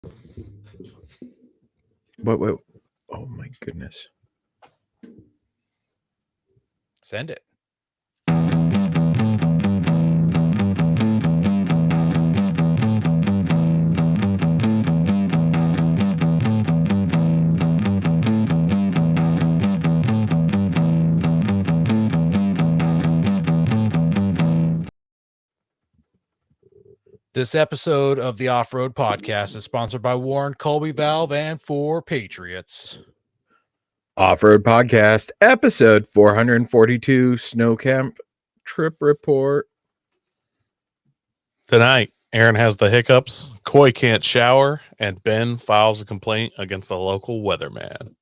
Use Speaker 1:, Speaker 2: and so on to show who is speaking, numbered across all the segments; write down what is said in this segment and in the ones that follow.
Speaker 1: Wait. Oh my goodness.
Speaker 2: Send it. This episode of the Off-Road Podcast is sponsored by Warren Colby Valve and 4Patriots.
Speaker 1: Off-Road Podcast, episode 442, Snow Camp Trip Report.
Speaker 3: Tonight, Aaron has the hiccups, Coy can't shower, and Ben files a complaint against the local weatherman.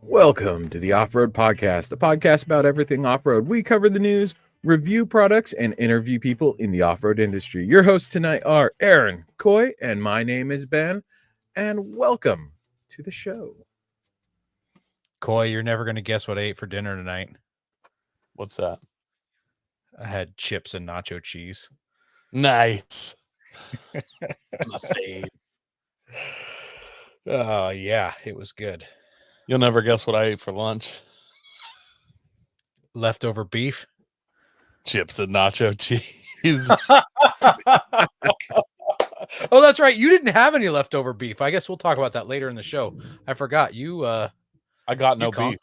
Speaker 1: Welcome to the Off-Road Podcast, a podcast about everything off-road. We cover the news, review products, and interview people in the off-road industry. Your hosts tonight are Aaron, Coy, and my name is Ben, and welcome to the show.
Speaker 2: Coy, you're never going to guess what I ate for dinner tonight.
Speaker 3: What's that?
Speaker 2: I had chips and nacho cheese.
Speaker 3: Nice. My fave.
Speaker 2: Oh, yeah, it was good.
Speaker 3: You'll never guess what I ate for lunch.
Speaker 2: Leftover beef.
Speaker 3: Chips and nacho cheese.
Speaker 2: Oh, that's right. You didn't have any leftover beef. I guess we'll talk about that later in the show. I forgot. You
Speaker 3: I got no
Speaker 2: con-
Speaker 3: beef.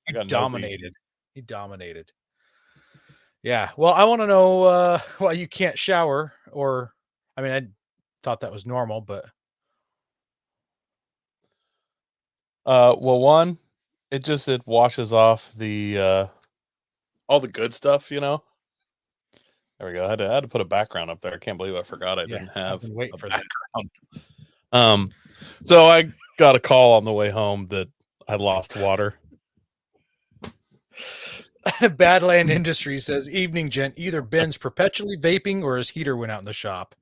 Speaker 3: I
Speaker 2: you
Speaker 3: got
Speaker 2: dominated.
Speaker 3: No beef.
Speaker 2: He dominated. Yeah. Well, I want to know why you can't shower, or I mean, I thought that was normal, but
Speaker 3: well, one, it washes off the all the good stuff, you know. There we go. I had to put a background up there. I can't believe I forgot I didn't have
Speaker 2: I've been waiting
Speaker 3: a
Speaker 2: for
Speaker 3: background. So I got a call on the way home that I lost water.
Speaker 2: Badland Industries says, "Evening, gent. Either Ben's perpetually vaping or his heater went out in the shop.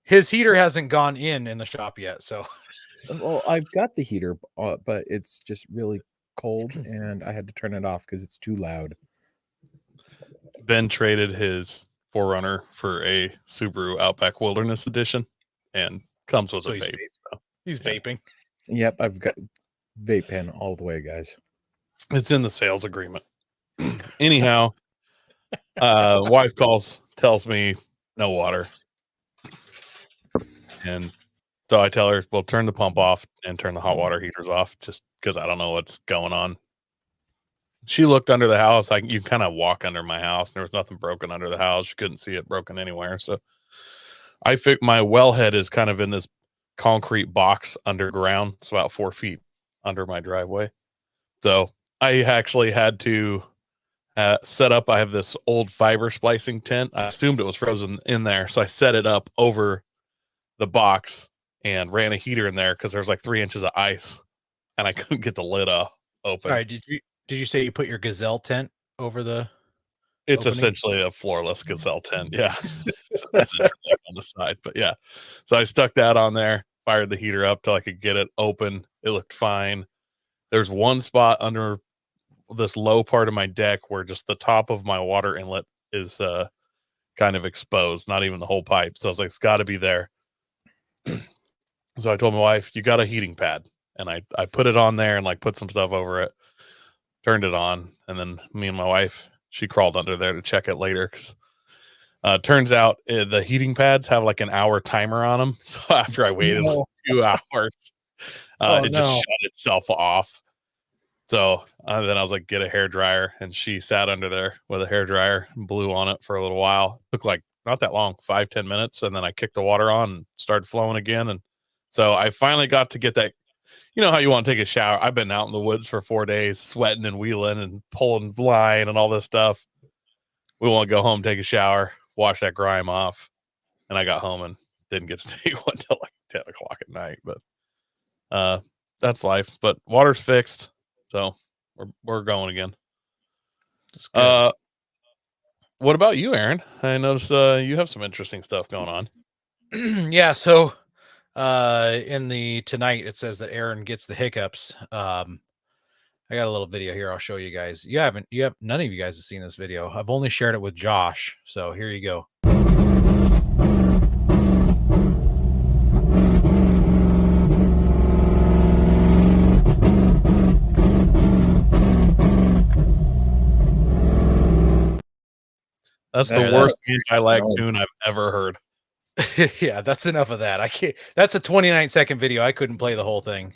Speaker 2: His heater hasn't gone in the shop yet, so."
Speaker 1: Well, I've got the heater, but it's just really cold, and I had to turn it off because it's too loud.
Speaker 3: Ben traded his 4Runner for a Subaru Outback Wilderness Edition, and comes with a vape.
Speaker 2: He's vaping.
Speaker 1: Yep, I've got vape pen all the way, guys.
Speaker 3: It's in the sales agreement. Anyhow, wife tells me no water, and so I tell her, well, turn the pump off and turn the hot water heaters off, just because I don't know what's going on. She looked under the house. You kind of walk under my house, and there was nothing broken under the house. She couldn't see it broken anywhere. So I think my wellhead is kind of in this concrete box underground. It's about 4 feet under my driveway. So I actually had to set up. I have this old fiber splicing tent. I assumed it was frozen in there, so I set it up over the box and ran a heater in there because there's like 3 inches of ice, and I couldn't get the lid open.
Speaker 2: All right, did you say you put your Gazelle tent over the?
Speaker 3: It's
Speaker 2: opening?
Speaker 3: essentially a floorless Gazelle tent, yeah. On the side, but yeah. So I stuck that on there, fired the heater up till I could get it open. It looked fine. There's one spot under this low part of my deck where just the top of my water inlet is kind of exposed, not even the whole pipe. So I was like, it's got to be there. So I told my wife, you got a heating pad, and I put it on there and like put some stuff over it, turned it on, and then me and my wife, she crawled under there to check it later. Turns out the heating pads have like an hour timer on them. So after I waited 2 hours, it just shut itself off. So then I was like, get a hair dryer, and she sat under there with a hair dryer and blew on it for a little while. It took like not that long, 5-10 minutes, and then I kicked the water on and started flowing again. And so I finally got to get that. You know how you want to take a shower. I've been out in the woods for 4 days, sweating and wheeling and pulling line and all this stuff. We want to go home, take a shower, wash that grime off. And I got home and didn't get to take one until like 10 o'clock at night. But that's life. But water's fixed, so we're going again. What about you, Aaron? I noticed you have some interesting stuff going on.
Speaker 2: Yeah, so in the tonight it says that Aaron gets the hiccups. I got a little video here. I'll show you guys. You have none of you guys have seen this video. I've only shared it with Josh. So here you go.
Speaker 3: That's
Speaker 1: That's
Speaker 3: the worst
Speaker 1: a-
Speaker 3: anti-lag
Speaker 1: noise.
Speaker 3: tune I've ever heard.
Speaker 2: Yeah, that's enough of that. That's a 29-second video. I couldn't play the whole thing.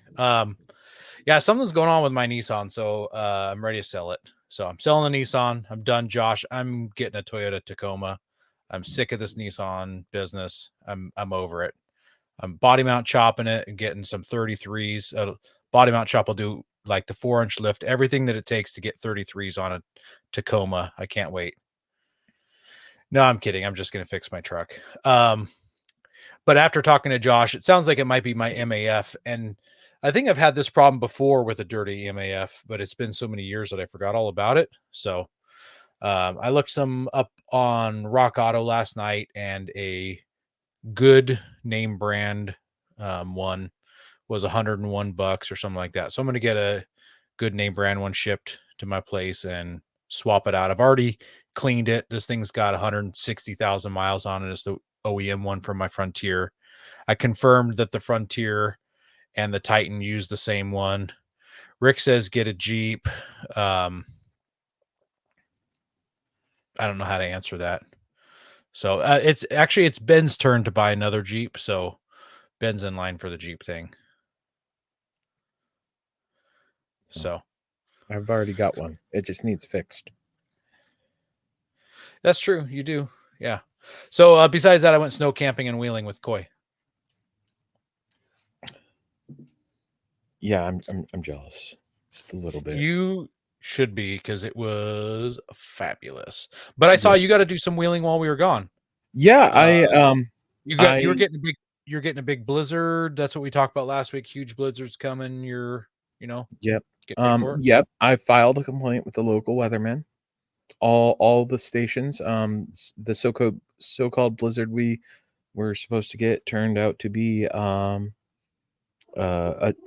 Speaker 2: Yeah, something's going on with my Nissan, so I'm ready to sell it. So I'm selling the Nissan. I'm done, Josh. I'm getting a Toyota Tacoma. I'm sick of this Nissan business. I'm over it. I'm body mount chopping it and getting some 33s. Body mount chop will do like the 4-inch lift, everything that it takes to get 33s on a Tacoma. I can't wait. No, I'm kidding. I'm just going to fix my truck. But after talking to Josh, it sounds like it might be my MAF. And I think I've had this problem before with a dirty MAF, but it's been so many years that I forgot all about it. So I looked some up on Rock Auto last night, and a good name brand one was $101 or something like that. So I'm going to get a good name brand one shipped to my place and swap it out. I've already cleaned it. This thing's got 160,000 miles on it. It's the OEM one from my Frontier. I confirmed that the Frontier and the Titan use the same one. Rick says get a Jeep. I don't know how to answer that. So it's Ben's turn to buy another Jeep. So Ben's in line for the Jeep thing. So
Speaker 1: I've already got one. It just needs fixed.
Speaker 2: that's true. You do. Yeah. So besides that, I went snow camping and wheeling with Coy.
Speaker 1: Yeah, I'm jealous. Just a little bit.
Speaker 2: You should be, because it was fabulous. But I saw you got to do some wheeling while we were gone.
Speaker 1: Yeah,
Speaker 2: You're getting a big blizzard. That's what we talked about last week. Huge blizzards coming.
Speaker 1: Yep.
Speaker 2: Getting ready for it?
Speaker 1: Yep. I filed a complaint with the local weatherman. All the stations, the so-called blizzard we were supposed to get turned out to be a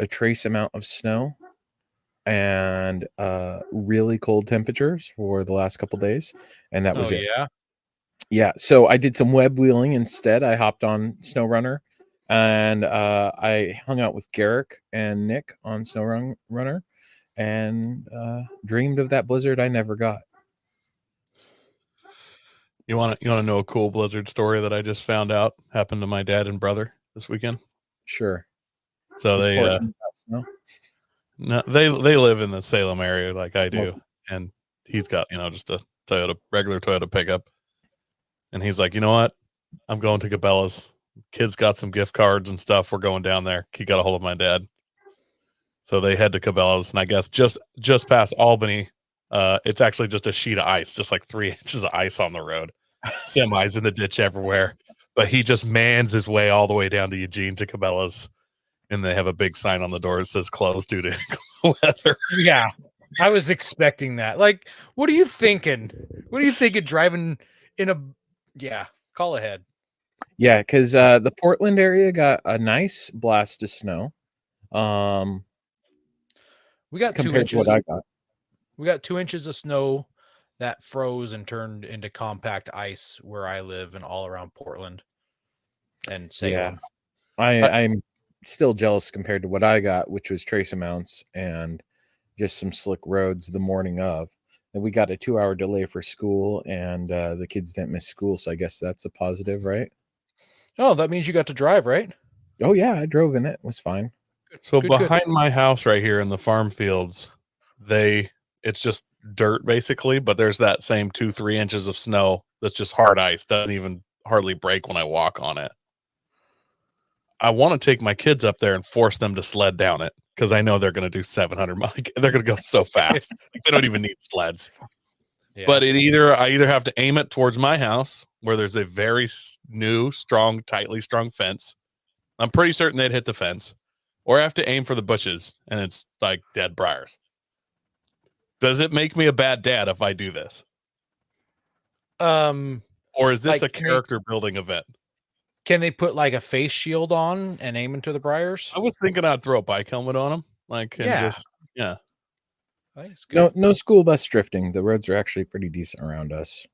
Speaker 1: trace amount of snow and really cold temperatures for the last couple days, and that was it. Yeah. So I did some web wheeling instead. I hopped on SnowRunner, and I hung out with Garrick and Nick on SnowRunner, and dreamed of that blizzard I never got.
Speaker 3: You want to know a cool blizzard story that I just found out happened to my dad and brother this weekend?
Speaker 1: Sure.
Speaker 3: So
Speaker 1: Is
Speaker 3: they
Speaker 1: Portland snow?
Speaker 3: no, they live in the Salem area like I do,
Speaker 1: Okay.
Speaker 3: and he's got just a regular Toyota pickup, and he's like, you know what, I'm going to Cabela's. Kids got some gift cards and stuff. We're going down there. He got a hold of my dad, so they head to Cabela's, and I guess just past Albany. It's actually just a sheet of ice, just like 3 inches of ice on the road. Semis in the ditch everywhere. But he just mans his way all the way down to Eugene to Cabela's. And they have a big sign on the door that says closed due to weather.
Speaker 2: Yeah. I was expecting that. Like, what are you thinking? What are you thinking driving in a... Yeah, call ahead.
Speaker 1: Yeah, because the Portland area got a nice blast of snow.
Speaker 2: We got 2
Speaker 1: compared to
Speaker 2: inches.
Speaker 1: what I got.
Speaker 2: We got 2 inches of snow that froze and turned into compact ice where I live and all around Portland and Salem.
Speaker 1: Yeah. I'm still jealous compared to what I got, which was trace amounts and just some slick roads the morning of. And we got a 2-hour delay for school, and the kids didn't miss school, so I guess that's a positive, right?
Speaker 2: Oh, that means you got to drive, right?
Speaker 1: Oh yeah, I drove in it. It was fine.
Speaker 3: So
Speaker 2: Good.
Speaker 3: behind my house right here in the farm fields, it's just dirt basically, but there's that same 2-3 inches of snow that's just hard ice, doesn't even hardly break when I walk on it. I want to take my kids up there and force them to sled down it, because I know they're going to do 700 miles. They're going to go so fast. They don't even need sleds.
Speaker 2: Yeah.
Speaker 3: But I either have to aim it towards my house where there's a very new, strong, tightly strung fence. I'm pretty certain they'd hit the fence, or I have to aim for the bushes and it's like dead briars. Does it make me a bad dad if I do this? Or is this
Speaker 2: like,
Speaker 3: a character building event?
Speaker 2: Can they put like a face shield on and aim into the briars?
Speaker 3: I was thinking I'd throw a bike helmet on them.
Speaker 2: I think it's good.
Speaker 1: No school bus drifting. The roads are actually pretty decent around us.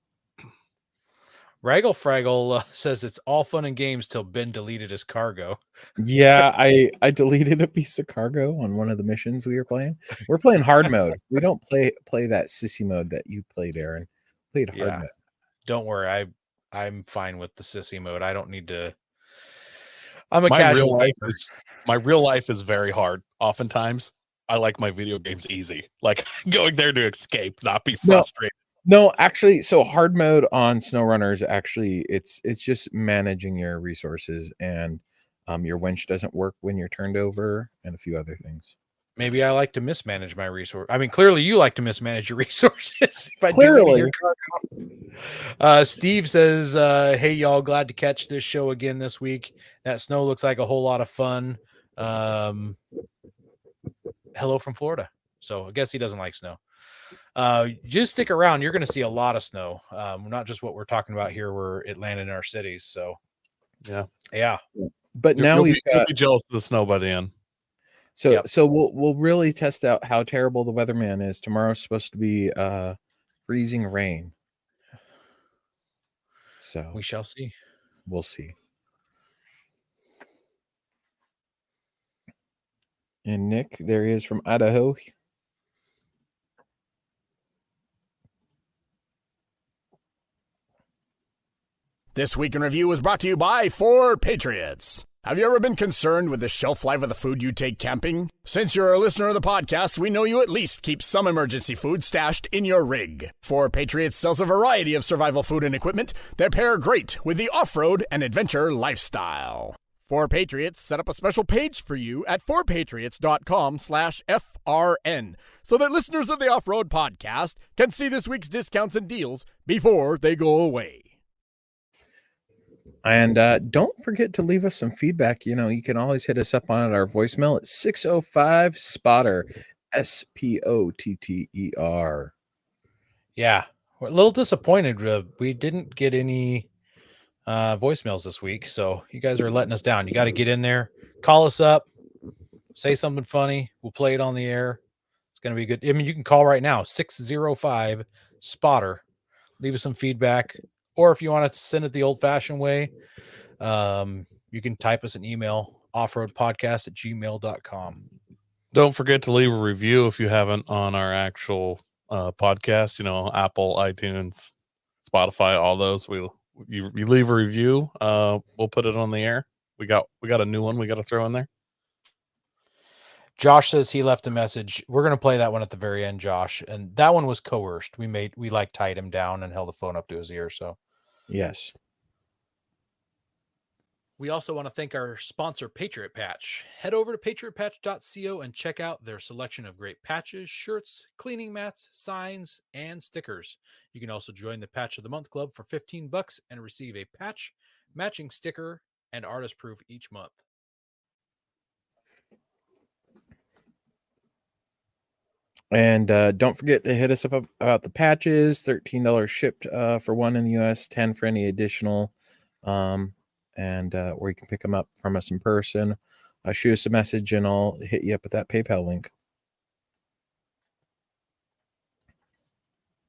Speaker 2: Raggle Fraggle says it's all fun and games till Ben deleted his cargo.
Speaker 1: Yeah, I deleted a piece of cargo on one of the missions we were playing. We're playing hard mode. We don't play that sissy mode that you played, Aaron. Played hard
Speaker 2: Yeah.
Speaker 1: mode.
Speaker 2: Don't worry, I'm fine with the sissy mode. I don't need to. I'm a
Speaker 3: My
Speaker 2: casual
Speaker 3: real life is very hard. Oftentimes, I like my video games easy. Like going there to escape, not be frustrated.
Speaker 1: No, actually, so hard mode on SnowRunners, actually, it's just managing your resources, and your winch doesn't work when you're turned over, and a few other things.
Speaker 2: Maybe I like to mismanage my resource. I mean, clearly you like to mismanage your resources. By
Speaker 1: Clearly.
Speaker 2: deleting your cargo. Steve says, hey, y'all, glad to catch this show again this week. That snow looks like a whole lot of fun. Hello from Florida. So I guess he doesn't like snow. Just stick around. You're going to see a lot of snow. Not just what we're talking about here where it landed in our cities. So yeah.
Speaker 1: But now
Speaker 3: You'll be jealous of the snow by the end.
Speaker 1: So we'll really test out how terrible the weatherman is. Tomorrow's supposed to be freezing rain. So
Speaker 2: we shall see.
Speaker 1: We'll see. And Nick, there he is from Idaho.
Speaker 4: This Week in Review was brought to you by 4 Patriots. Have you ever been concerned with the shelf life of the food you take camping? Since you're a listener of the podcast, we know you at least keep some emergency food stashed in your rig. 4 Patriots sells a variety of survival food and equipment that pair great with the off-road and adventure lifestyle. 4 Patriots set up a special page for you at 4patriots.com/FRN so that listeners of the Off-Road Podcast can see this week's discounts and deals before they go away.
Speaker 1: And don't forget to leave us some feedback. You know, you can always hit us up on our voicemail at 605-SPOTTER, SPOTTER.
Speaker 2: Yeah, we're a little disappointed. We didn't get any voicemails this week, so you guys are letting us down. You got to get in there, call us up, say something funny. We'll play it on the air. It's going to be good. I mean, you can call right now, 605-SPOTTER. Leave us some feedback. Or if you want to send it the old-fashioned way, you can type us an email, offroadpodcast@gmail.com.
Speaker 3: Don't forget to leave a review if you haven't on our actual podcast. You know, Apple, iTunes, Spotify, all those. You leave a review, we'll put it on the air. We got a new one we got to throw in there.
Speaker 2: Josh says he left a message. We're going to play that one at the very end, Josh. And that one was coerced. We tied him down and held the phone up to his ear. So
Speaker 1: yes.
Speaker 2: We also want to thank our sponsor, Patriot Patch. Head over to patriotpatch.co and check out their selection of great patches, shirts, cleaning mats, signs, and stickers. You can also join the Patch of the Month Club for $15 and receive a patch, matching sticker, and artist proof each month.
Speaker 1: And don't forget to hit us up about the patches. $13 shipped for one in the US, 10 for any additional. And where you can pick them up from us in person. Shoot us a message and I'll hit you up with that PayPal link.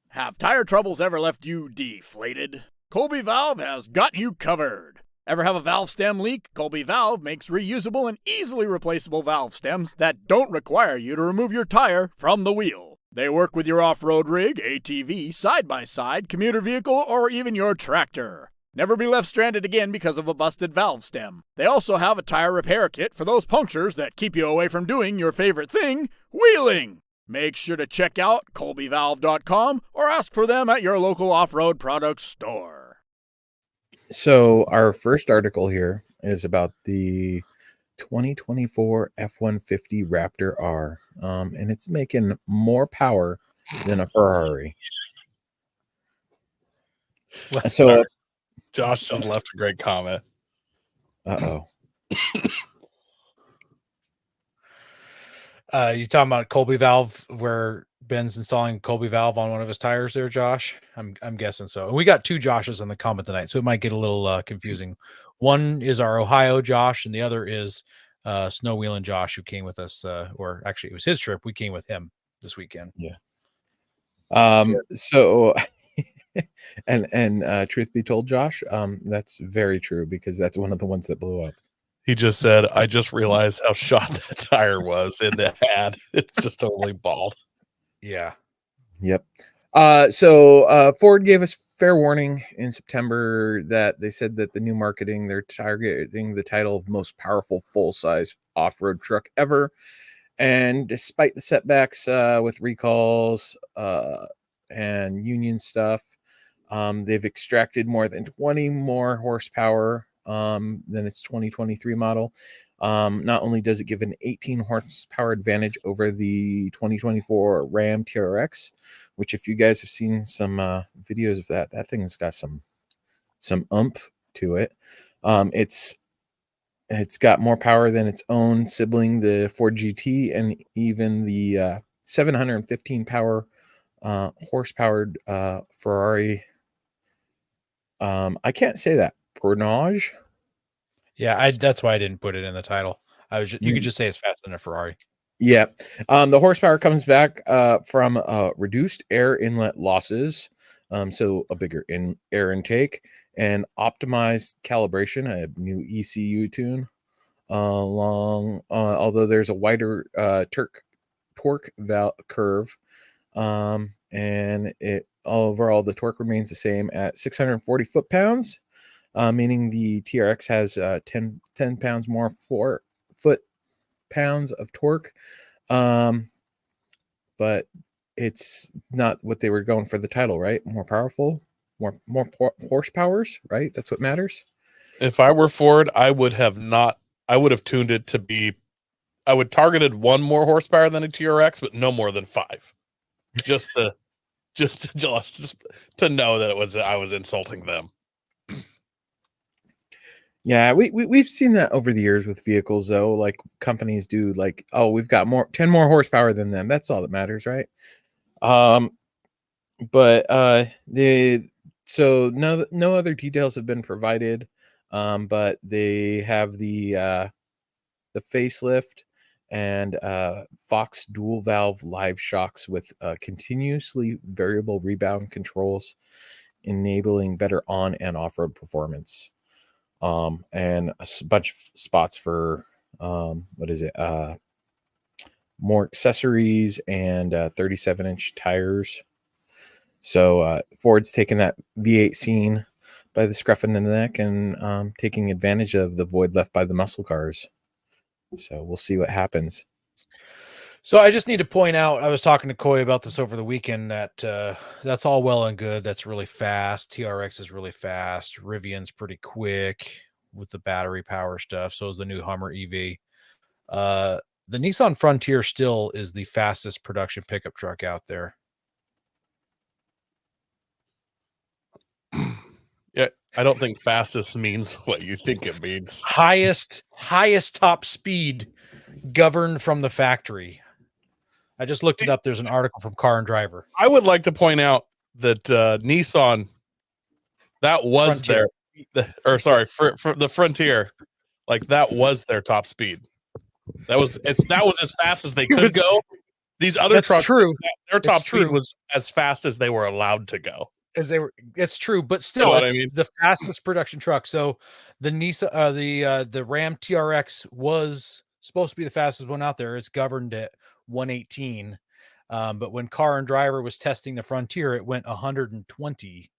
Speaker 4: Have tire troubles ever left you deflated? Colby Valve has got you covered. Ever have a valve stem leak? Colby Valve makes reusable and easily replaceable valve stems that don't require you to remove your tire from the wheel. They work with your off-road rig, ATV, side-by-side, commuter vehicle, or even your tractor. Never be left stranded again because of a busted valve stem. They also have a tire repair kit for those punctures that keep you away from doing your favorite thing, wheeling. Make sure to check out colbyvalve.com or ask for them at your local off-road products store.
Speaker 1: So our first article here is about the 2024 F-150 Raptor R, and it's making more power than a Ferrari. So
Speaker 3: Josh just left a great comment.
Speaker 1: Uh-oh.
Speaker 2: You talking about Colby Valve where Ben's installing Colby Valve on one of his tires there, Josh? I'm guessing so. And we got 2 Joshes in the comment tonight, so it might get a little confusing. One is our Ohio Josh, and the other is Snow Wheeling Josh, who came with us, or actually it was his trip. We came with him this weekend.
Speaker 1: So and truth be told, Josh, that's very true because that's one of the ones that blew up.
Speaker 3: He just said, I just realized how shot that tire was in the ad. It's just totally bald.
Speaker 2: Yeah.
Speaker 1: Yep. So Ford gave us fair warning in September that they said that the new marketing, they're targeting the title of most powerful full-size off-road truck ever. And despite the setbacks with recalls and union stuff, they've extracted more than 20 more horsepower than its 2023 model. Not only does it give an 18 horsepower advantage over the 2024 Ram TRX, which if you guys have seen some videos of that thing's got some oomph to it. It's got more power than its own sibling, the Ford GT, and even the 715 horsepowered Ferrari. I can't say that. Pernage.
Speaker 2: Yeah, that's why I didn't put it in the title. You could just say it's faster than a Ferrari.
Speaker 1: Yeah. The horsepower comes back from reduced air inlet losses, so a bigger air intake, and optimized calibration, a new ECU tune, although there's a wider torque curve, and it overall the torque remains the same at 640 foot-pounds, meaning the TRX has 10 pounds more foot-pounds of torque, but it's not what they were going for the title, right? More powerful, more horsepowers, right? That's what matters.
Speaker 3: If I were Ford, I would have tuned it to be, I would targeted 1 more horsepower than a TRX, but no more than 5. Just to know that I was insulting them.
Speaker 1: Yeah, we've seen that over the years with vehicles, though. Like companies do, like, oh, we've got 10 more horsepower than them. That's all that matters, right? But no other details have been provided, but they have the facelift and Fox dual valve live shocks with continuously variable rebound controls, enabling better on and off-road performance. And a bunch of spots for more accessories and 37-inch tires. So Ford's taking that V8 scene by the scruff of the neck and taking advantage of the void left by the muscle cars. So we'll see what happens.
Speaker 2: So I just need to point out, I was talking to Coy about this over the weekend, that that's all well and good. That's really fast. TRX is really fast. Rivian's pretty quick with the battery power stuff. So is the new Hummer EV. The Nissan Frontier still is the fastest production pickup truck out there.
Speaker 3: Yeah, I don't think fastest means what you think it means.
Speaker 2: Highest top speed governed from the factory. I just looked it up. There's an article from Car and Driver.
Speaker 3: I would like to point out that Nissan, that was
Speaker 2: Frontier.
Speaker 3: for the Frontier, like that was their top speed. That was as fast as they could go. These other trucks, their top speed was as fast as they were allowed to go.
Speaker 2: It's true, but still,
Speaker 3: You know
Speaker 2: it's the fastest production truck. So the Nissan, the Ram TRX was supposed to be the fastest one out there. It's governed at 118, but when Car and Driver was testing the Frontier, it went 120.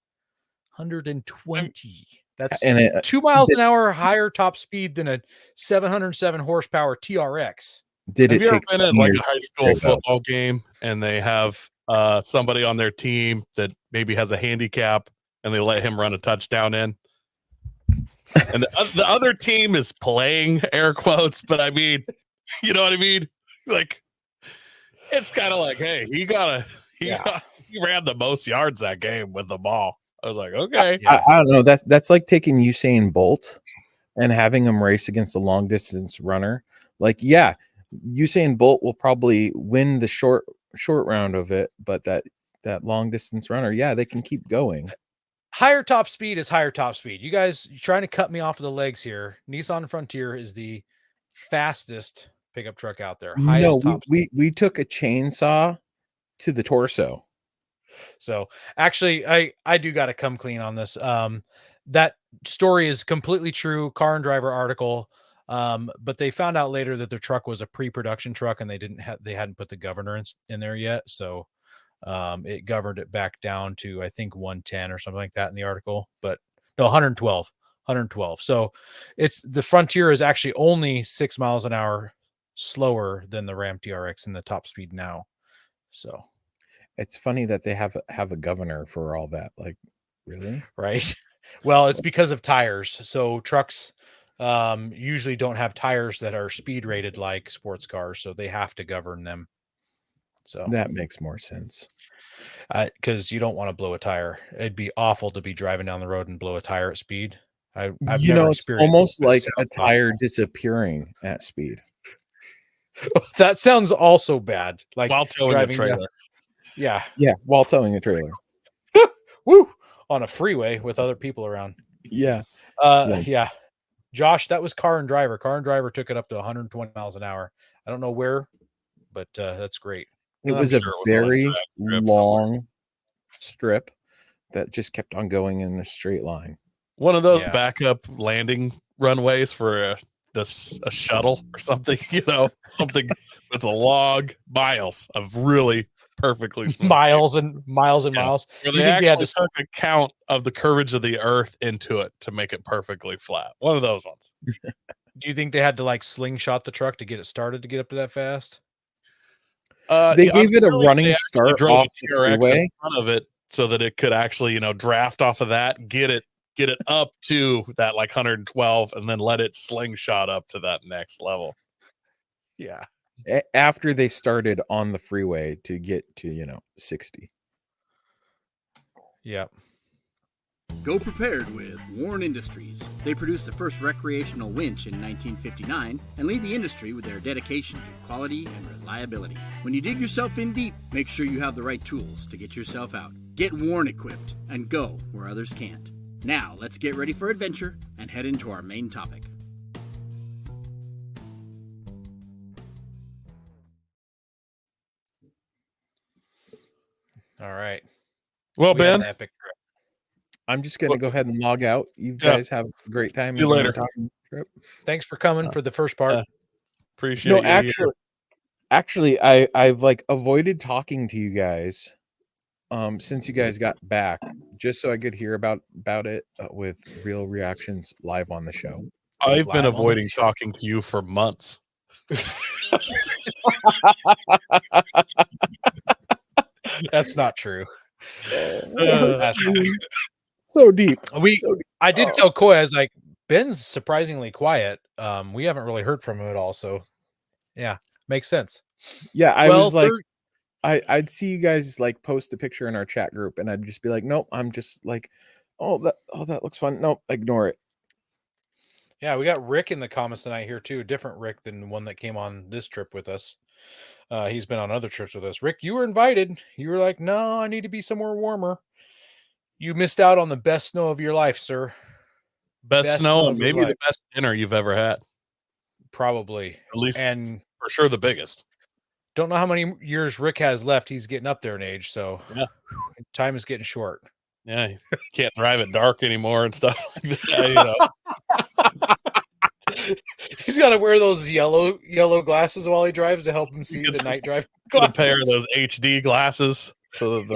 Speaker 2: That's 2 miles an hour higher top speed than a 707 horsepower TRX.
Speaker 1: Have
Speaker 3: you ever been in like a high school football game and they have somebody on their team that maybe has a handicap and they let him run a touchdown in, and the other team is playing, air quotes, but I mean, you know what I mean? Like, it's kind of like, hey, he ran the most yards that game with the ball. I was like, okay.
Speaker 1: I don't know. That's like taking Usain Bolt and having him race against a long distance runner. Like, yeah, Usain Bolt will probably win the short round of it, but that long distance runner, yeah, they can keep going.
Speaker 2: Higher top speed is higher top speed. You guys, you're trying to cut me off of the legs here. Nissan Frontier is the fastest pickup truck out there.
Speaker 1: No, we took a chainsaw to the torso.
Speaker 2: So actually, I do got to come clean on this. That story is completely true. Car and Driver article. But they found out later that their truck was a pre-production truck and they hadn't put the governor in there yet. So it governed it back down to, I think, 110 or something like that in the article, but no, 112. So the Frontier is actually only 6 miles an hour slower than the Ram TRX in the top speed now. So
Speaker 1: It's funny that they have a governor for all that. Like, really?
Speaker 2: right. Well, it's because of tires. So trucks usually don't have tires that are speed rated like sports cars, so they have to govern them. So
Speaker 1: That makes more sense.
Speaker 2: Because you don't want to blow a tire. It'd be awful to be driving down the road and blow a tire at speed. I've
Speaker 1: You
Speaker 2: never
Speaker 1: know, it's
Speaker 2: experienced
Speaker 1: almost
Speaker 2: it, but it
Speaker 1: like a
Speaker 2: sounds awful.
Speaker 1: tire disappearing at speed.
Speaker 2: That sounds also bad. Like
Speaker 3: While towing a
Speaker 2: driving down-
Speaker 3: trailer.
Speaker 2: Yeah.
Speaker 1: Yeah, while towing a trailer.
Speaker 2: Woo! On a freeway with other people around.
Speaker 1: Yeah.
Speaker 2: Yeah. Josh, that was Car and Driver. Car and Driver took it up to 120 miles an hour. I don't know where, but that's great.
Speaker 1: It
Speaker 3: I'm
Speaker 1: was
Speaker 3: sure
Speaker 1: a
Speaker 3: it was on a
Speaker 1: very
Speaker 3: drag strip
Speaker 1: long strip that just kept on going in a straight line.
Speaker 3: One of those
Speaker 2: Yeah.
Speaker 3: backup landing runways for a shuttle or something, something with a log, miles of really perfectly smooth.
Speaker 2: Miles and miles and
Speaker 3: Yeah.
Speaker 2: miles.
Speaker 3: Where
Speaker 2: You
Speaker 3: they
Speaker 2: think they had
Speaker 3: actually
Speaker 2: to-
Speaker 3: took account of the curvature of the earth into it to make it perfectly flat. One of those ones.
Speaker 2: Do you think they had to like slingshot the truck to get it started to get up to that fast?
Speaker 1: They
Speaker 3: Yeah, I'm
Speaker 1: gave it a
Speaker 3: assuming
Speaker 1: running
Speaker 3: they actually
Speaker 1: start
Speaker 3: drove
Speaker 1: off
Speaker 3: a
Speaker 1: the
Speaker 3: TRX in
Speaker 1: freeway.
Speaker 3: front of it so that it could actually, draft off of that, get it up to that like 112, and then let it slingshot up to that next level.
Speaker 2: Yeah.
Speaker 1: After they started on the freeway to get to 60.
Speaker 2: Yep.
Speaker 4: Go prepared with Warren Industries. They produced the first recreational winch in 1959 and lead the industry with their dedication to quality and reliability. When you dig yourself in deep, make sure you have the right tools to get yourself out. Get Warren equipped and go where others can't. Now, let's get ready for adventure and head into our main topic.
Speaker 2: All right.
Speaker 3: Well,
Speaker 2: We had an
Speaker 3: Ben,
Speaker 2: epic trip.
Speaker 1: I'm just gonna
Speaker 3: Look-
Speaker 1: go ahead and log out. You
Speaker 3: Yeah.
Speaker 1: guys have a great time.
Speaker 3: See you
Speaker 1: enjoy
Speaker 3: later.
Speaker 1: your talking trip.
Speaker 2: Thanks for coming for the first part.
Speaker 3: appreciate
Speaker 1: No,
Speaker 3: you here.
Speaker 1: actually, I've like avoided talking to you guys since you guys got back, just so I could hear about it with real reactions live on the show.
Speaker 3: I've
Speaker 2: live
Speaker 3: been
Speaker 2: on the
Speaker 3: avoiding
Speaker 2: show.
Speaker 3: talking to you for months.
Speaker 2: That's not true.
Speaker 1: That's
Speaker 2: That's not true.
Speaker 1: so deep.
Speaker 2: I did
Speaker 1: Oh.
Speaker 2: tell Coy, I was like, Ben's surprisingly quiet. We haven't really heard from him at all. So yeah, makes sense.
Speaker 1: Yeah, I was like,
Speaker 2: Thur-
Speaker 1: I'd see you guys like post a picture in our chat group, and I'd just be like, nope, I'm just like, that looks fun. Nope, ignore it.
Speaker 2: yeah, we got Rick in the comments tonight here too. Different Rick than the one that came on this trip with us. He's been on other trips with us. Rick, you were invited. You were like, no, I need to be somewhere warmer. You missed out on the best snow of your life, sir.
Speaker 3: Best
Speaker 2: Best
Speaker 3: snow
Speaker 2: snow
Speaker 3: and
Speaker 2: of your
Speaker 3: maybe the
Speaker 2: life.
Speaker 3: best dinner you've ever had.
Speaker 2: Probably.
Speaker 3: At least
Speaker 2: And
Speaker 3: for sure the biggest.
Speaker 2: don't know how many years Rick has left. He's getting up there in age. So
Speaker 3: Yeah.
Speaker 2: time is getting short.
Speaker 3: Yeah, you can't drive at dark anymore and stuff like that.
Speaker 2: He's got to wear those yellow glasses while he drives to help him see
Speaker 3: gets
Speaker 2: the night drive.
Speaker 3: Get a pair of
Speaker 2: glasses.
Speaker 3: those HD glasses so that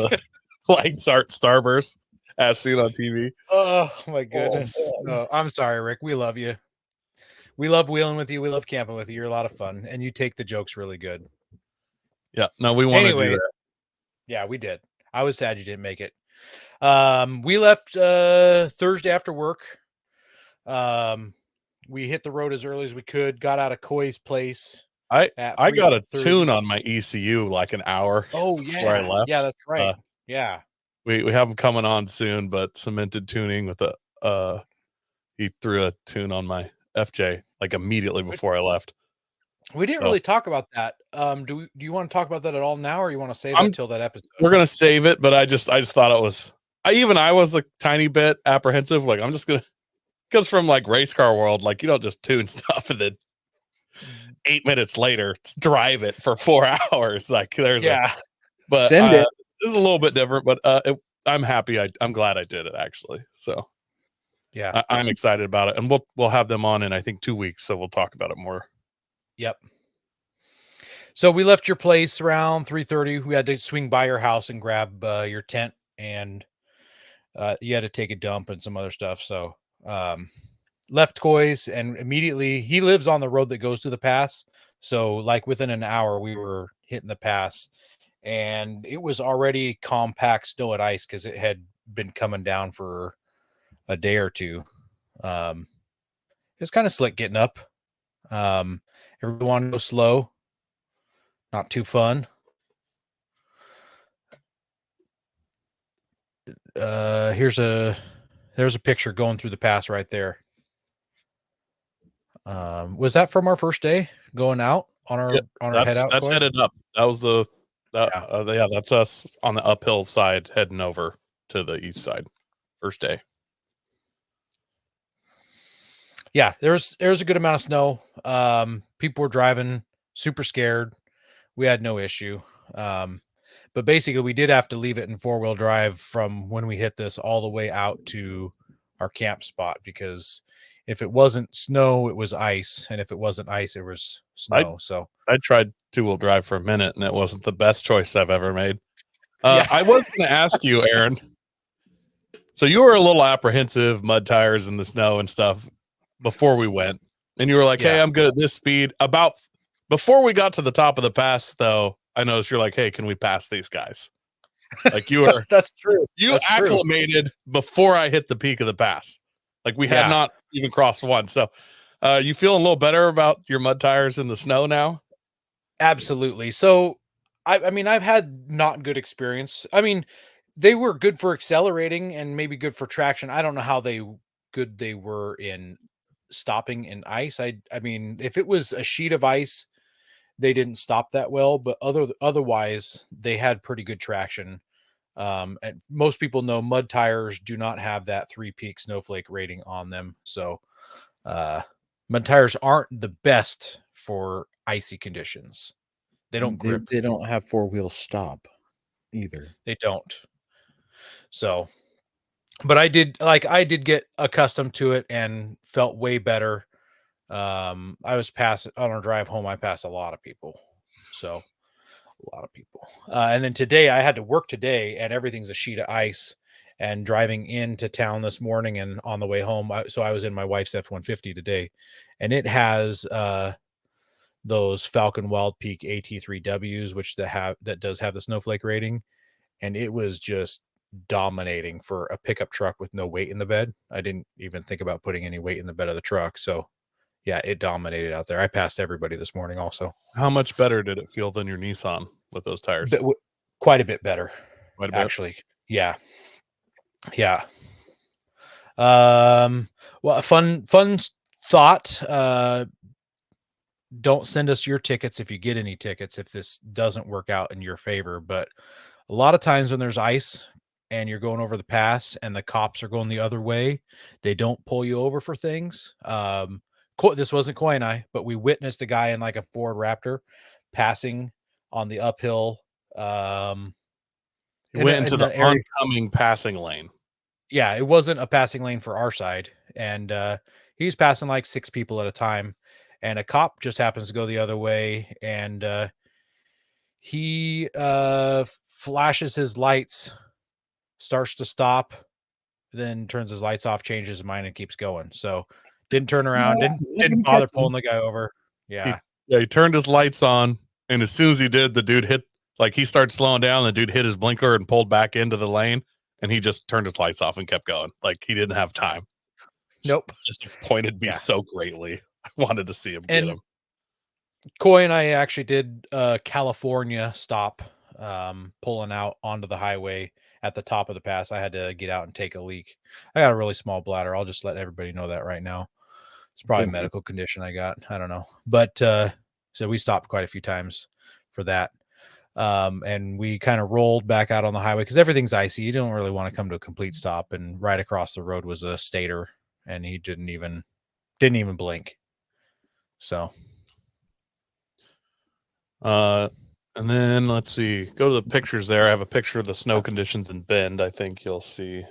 Speaker 3: the lights aren't starburst as seen on TV.
Speaker 2: Oh my goodness. Oh, I'm sorry, Rick. We love you. We love wheeling with you. We love camping with you. You're a lot of fun, and you take the jokes really good.
Speaker 3: Yeah, no, we want to do
Speaker 2: Anyways,
Speaker 3: that.
Speaker 2: yeah, we did. I was sad you didn't make it. We left Thursday after work. We hit the road as early as we could. Got out of Coy's place.
Speaker 3: I got a
Speaker 2: 3:30.
Speaker 3: tune on my ECU like an hour.
Speaker 2: Oh
Speaker 3: before
Speaker 2: yeah,
Speaker 3: I left.
Speaker 2: yeah, that's right. Yeah,
Speaker 3: We have him coming on soon, but cemented tuning with he threw a tune on my FJ like immediately before I left.
Speaker 2: we didn't
Speaker 3: Oh.
Speaker 2: really talk about that. Do you want to talk about that at all now, or you want to save
Speaker 3: I'm-
Speaker 2: that till that episode?
Speaker 3: We're gonna save it, but I just thought it was I was a tiny bit apprehensive. Like I'm just gonna because from like race car world, like you don't just tune stuff and then 8 minutes later drive it for 4 hours. Like there's
Speaker 2: Yeah,
Speaker 3: But
Speaker 1: Send it.
Speaker 3: this is a little bit different, but I'm happy. I'm glad I did it actually. So
Speaker 2: Yeah.
Speaker 3: I'm excited about it, and we'll have them on in I think 2 weeks, so we'll talk about it more.
Speaker 2: Yep. So we left your place around 3:30. We had to swing by your house and grab your tent, and you had to take a dump and some other stuff. So left Coy's, and immediately he lives on the road that goes to the pass. So like within an hour, we were hitting the pass, and it was already compact snow and ice because it had been coming down for a day or two. It was kind of slick getting up. Everyone wanted to go slow, not too fun. There's a picture going through the pass right there. Was that from our first day going out on our head out?
Speaker 3: That's
Speaker 2: Coy?
Speaker 3: headed up. That was that's us on the uphill side heading over to the east side. First day.
Speaker 2: Yeah, there's a good amount of snow. People were driving super scared. We had no issue. But basically we did have to leave it in 4-wheel drive from when we hit this all the way out to our camp spot, because if it wasn't snow, it was ice. And if it wasn't ice, it was snow.
Speaker 3: I tried 2-wheel drive for a minute, and it wasn't the best choice I've ever made.
Speaker 2: Yeah.
Speaker 3: I was going to ask you, Aaron. So you were a little apprehensive, mud tires in the snow and stuff before we went, and you were like, "Hey,
Speaker 2: Yeah.
Speaker 3: I'm good at this speed." About before we got to the top of the pass, though, I noticed you're like, "Hey, can we pass these guys?" Like you were.
Speaker 2: That's true.
Speaker 3: You
Speaker 2: That's true.
Speaker 3: acclimated before I hit the peak of the pass. Like we had not even crossed one. So you feeling a little better about your mud tires in the snow now?
Speaker 2: Absolutely. So I mean, I've had not good experience. I mean, they were good for accelerating and maybe good for traction. I don't know how good they were in stopping in ice. I mean, if it was a sheet of ice, they didn't stop that well, but otherwise they had pretty good traction. And most people know mud tires do not have that 3-peak snowflake rating on them. So mud tires aren't the best for icy conditions. They don't grip.
Speaker 1: They don't have 4-wheel stop either.
Speaker 2: They don't. So, but I did get accustomed to it and felt way better. I was passing on our drive home. I passed a lot of people. So a lot of people. And then today I had to work today, and everything's a sheet of ice. And driving into town this morning and on the way home, so I was in my wife's F-150 today, and it has those Falcon Wild Peak AT3Ws, which that does have the snowflake rating, and it was just dominating for a pickup truck with no weight in the bed. I didn't even think about putting any weight in the bed of the truck, so yeah, it dominated out there. I passed everybody this morning also.
Speaker 3: How much better did it feel than your Nissan with those tires?
Speaker 2: Quite a bit better.
Speaker 3: Quite a bit.
Speaker 2: Actually. Yeah. Yeah. Well, a fun thought. Don't send us your tickets if you get any tickets, if this doesn't work out in your favor. But a lot of times when there's ice and you're going over the pass and the cops are going the other way, they don't pull you over for things. This wasn't Coy and I, but we witnessed a guy in like a Ford Raptor passing on the uphill.
Speaker 3: It went into the oncoming passing lane.
Speaker 2: Yeah, it wasn't a passing lane for our side. And he was passing like 6 people at a time. And a cop just happens to go the other way. And he flashes his lights, starts to stop, then turns his lights off, changes his mind, and keeps going. So didn't turn around, didn't bother pulling the guy over. Yeah.
Speaker 3: He turned his lights on. And as soon as he did, the dude hit, like he started slowing down. The dude hit his blinker and pulled back into the lane. And he just turned his lights off and kept going. Like he didn't have time.
Speaker 2: Nope.
Speaker 3: Disappointed me so greatly. I wanted to see him get him.
Speaker 2: Coy and I actually did a California stop, pulling out onto the highway at the top of the pass. I had to get out and take a leak. I got a really small bladder. I'll just let everybody know that right now. It's probably a medical condition I got. I don't know. But so we stopped quite a few times for that. And we kind of rolled back out on the highway because everything's icy. You don't really want to come to a complete stop. And right across the road was a stater, and he didn't even blink. So,
Speaker 3: and And then let's see. Go to the pictures there. I have a picture of the snow conditions in Bend. I think you'll see.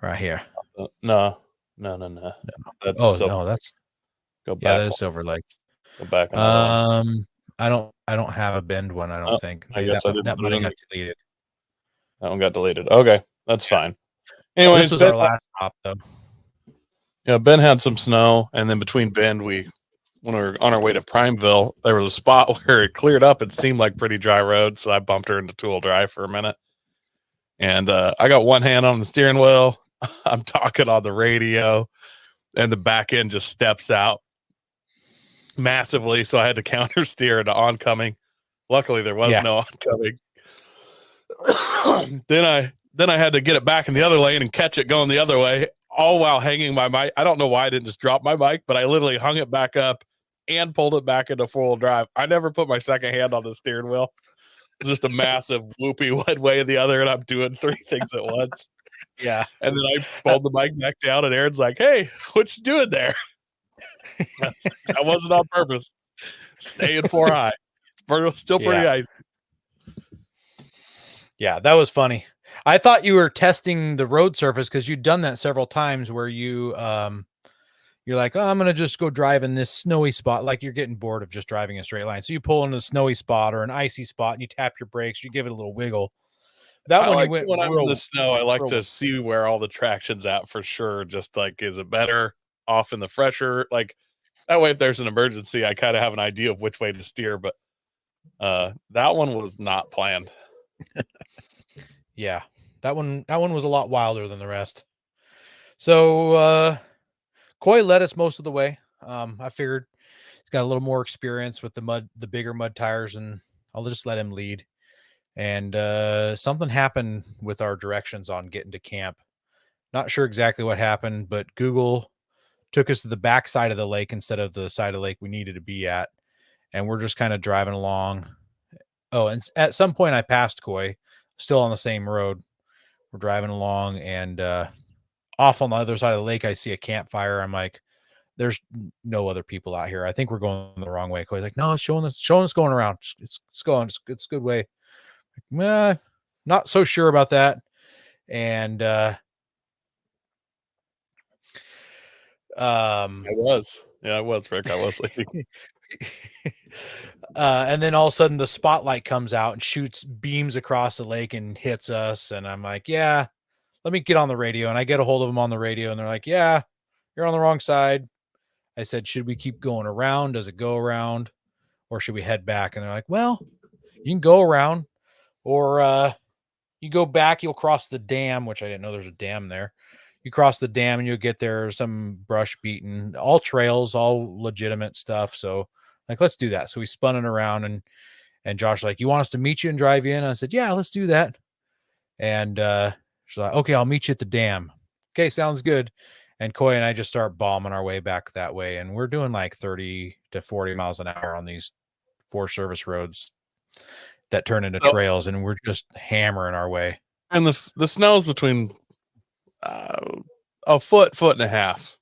Speaker 2: Right here.
Speaker 3: No. That's
Speaker 2: No, that's
Speaker 3: go back.
Speaker 2: yeah, that is Silver Lake.
Speaker 3: Go back another one.
Speaker 2: I don't have a Bend one. I don't think.
Speaker 3: I guess I didn't
Speaker 2: that
Speaker 3: put
Speaker 2: might
Speaker 3: it
Speaker 2: have
Speaker 3: in
Speaker 2: got deleted.
Speaker 3: That one got deleted. Okay, that's fine.
Speaker 2: This
Speaker 3: Anyways,
Speaker 2: was
Speaker 3: Ben,
Speaker 2: our last stop, though.
Speaker 3: yeah, Ben had some snow, and then between Bend, when we were on our way to Primeville, there was a spot where it cleared up. It seemed like pretty dry road, so I bumped her into two-wheel drive for a minute. And I got one hand on the steering wheel. I'm talking on the radio, and the back end just steps out massively, so I had to counter steer into oncoming. Luckily, there was no oncoming. Then I had to get it back in the other lane and catch it going the other way, all while hanging my mic. I don't know why I didn't just drop my mic, but I literally hung it back up and pulled it back into four-wheel drive. I never put my second hand on the steering wheel. It's just a massive whoopee one way and the other, and I'm doing three things at once.
Speaker 2: Yeah.
Speaker 3: And then I pulled the mic back down, and Aaron's like, "Hey, what you doing there?" That wasn't on purpose. Staying four high. It's still pretty icy.
Speaker 2: Yeah, that was funny. I thought you were testing the road surface because you'd done that several times where you're like, oh, I'm gonna just go drive in this snowy spot, like you're getting bored of just driving a straight line. So you pull into a snowy spot or an icy spot and you tap your brakes, you give it a little wiggle. That one
Speaker 3: when I'm in the snow, I like to see where all the traction's at for sure. Just like, is it better off in the fresher? Like that way, if there's an emergency, I kind of have an idea of which way to steer. But that one was not planned.
Speaker 2: Yeah, that one was a lot wilder than the rest. So Coy led us most of the way. I figured he's got a little more experience with the bigger mud tires, and I'll just let him lead. And something happened with our directions on getting to camp. Not sure exactly what happened, but Google took us to the back side of the lake instead of the side of the lake we needed to be at. And we're just kind of driving along. Oh, and at some point I passed Coy, still on the same road. We're driving along, and off on the other side of the lake, I see a campfire. I'm like, there's no other people out here. I think we're going the wrong way. Coy's like, no, it's showing us going around. It's going. It's a good way. Not so sure about that. And
Speaker 3: I was Rick. I was like,
Speaker 2: and then all of a sudden the spotlight comes out and shoots beams across the lake and hits us. And I'm like, yeah, let me get on the radio. And I get a hold of them on the radio, and they're like, yeah, you're on the wrong side. I said, should we keep going around? Does it go around, or should we head back? And they're like, well, you can go around, or you go back, you'll cross the dam, which I didn't know there's a dam there. You cross the dam and you'll get there, some brush beaten, all trails, all legitimate stuff. So like, let's do that. So we spun it around, and Josh like, you want us to meet you and drive you in? I said, yeah, let's do that. And she's like, okay, I'll meet you at the dam. Okay, sounds good. And Coy and I just start bombing our way back that way. And we're doing like 30 to 40 miles an hour on these 4 service roads that turn into trails, and we're just hammering our way.
Speaker 3: And the snow's between a foot and a half.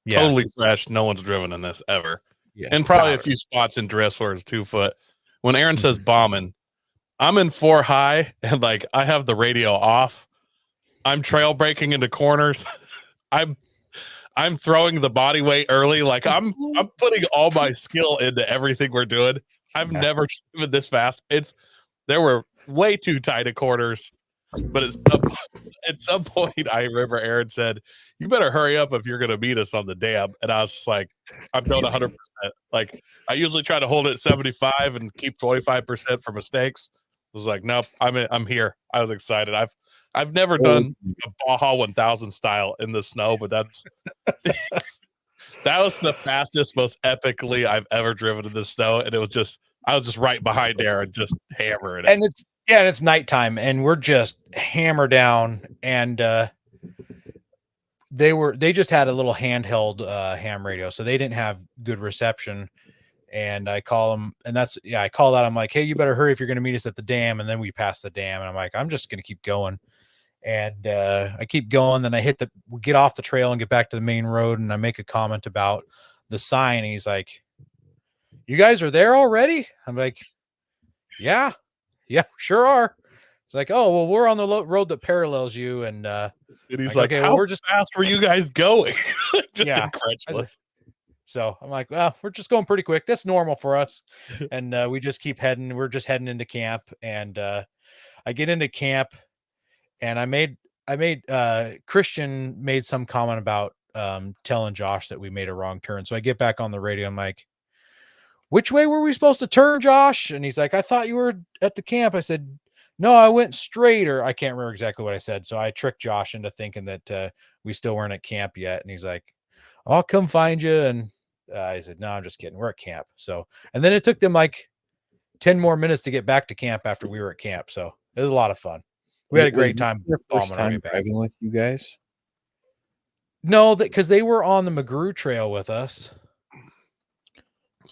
Speaker 3: Yeah. Totally fresh. No one's driven in this ever. Yeah, and probably a few spots in drifts where it's 2 foot. When Aaron says bombing, I'm in 4 high, and like I have the radio off. I'm trail braking into corners. I'm throwing the body weight early. Like I'm putting all my skill into everything we're doing. I've never driven this fast. There were way too tight of corners, but at some point I remember Aaron said, "You better hurry up if you're going to meet us on the dam." And I was just like, "I'm going 100%." Like I usually try to hold it at 75 and keep 25% for mistakes. I was like, "Nope, I'm here." I was excited. I've never done a Baja 1000 style in the snow, but that was the fastest, most epically I've ever driven in the snow, and I was just right behind Aaron, just hammering it.
Speaker 2: And it's nighttime, and we're just hammer down. And they just had a little handheld ham radio, so they didn't have good reception. And I call them, and I call that. I'm like, hey, you better hurry if you're going to meet us at the dam. And then we pass the dam, and I'm like, I'm just going to keep going. And I keep going. Then we get off the trail and get back to the main road, and I make a comment about the sign. And he's like, you guys are there already? I'm like, yeah, sure are. It's like, oh, well, we're on the road that parallels you. And
Speaker 3: And he's
Speaker 2: like,
Speaker 3: like,
Speaker 2: okay, well,
Speaker 3: how
Speaker 2: we're just,
Speaker 3: fast were you guys going? Just
Speaker 2: Yeah.
Speaker 3: incredulous.
Speaker 2: so I'm like, well, we're just going pretty quick. That's normal for us. And we just keep heading. We're just heading into camp. And I get into camp and I made Christian made some comment about telling Josh that we made a wrong turn. So I get back on the radio. I'm like, which way were we supposed to turn, Josh? And he's like, I thought you were at the camp. I said, no, I went straight, or I can't remember exactly what I said. So I tricked Josh into thinking that we still weren't at camp yet. And he's like, I'll come find you. And I said, no, I'm just kidding. We're at camp. So, and then it took them like 10 more minutes to get back to camp after we were at camp. So it was a lot of fun. We had a
Speaker 1: Was
Speaker 2: great
Speaker 1: this
Speaker 2: time.
Speaker 1: your first
Speaker 2: bombing our way
Speaker 1: time
Speaker 2: back.
Speaker 1: driving with you guys?
Speaker 2: No, because they were on the McGrew Trail with us.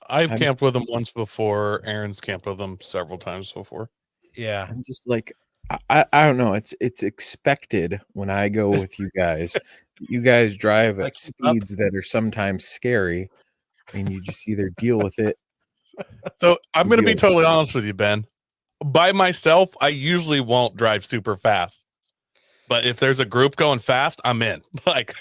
Speaker 3: I've
Speaker 1: I'm-
Speaker 3: camped with them once before. Aaron's camped with them several times before.
Speaker 2: Yeah.
Speaker 1: I'm just like, I don't know. It's expected when I go with you guys. You guys drive
Speaker 2: I
Speaker 1: at
Speaker 2: keep up.
Speaker 1: speeds that are sometimes scary, and you just either deal with it.
Speaker 3: So I'm going to be
Speaker 1: Good.
Speaker 3: totally honest with you, Ben. By myself, I usually won't drive super fast. But if there's a group going fast, I'm in. Like,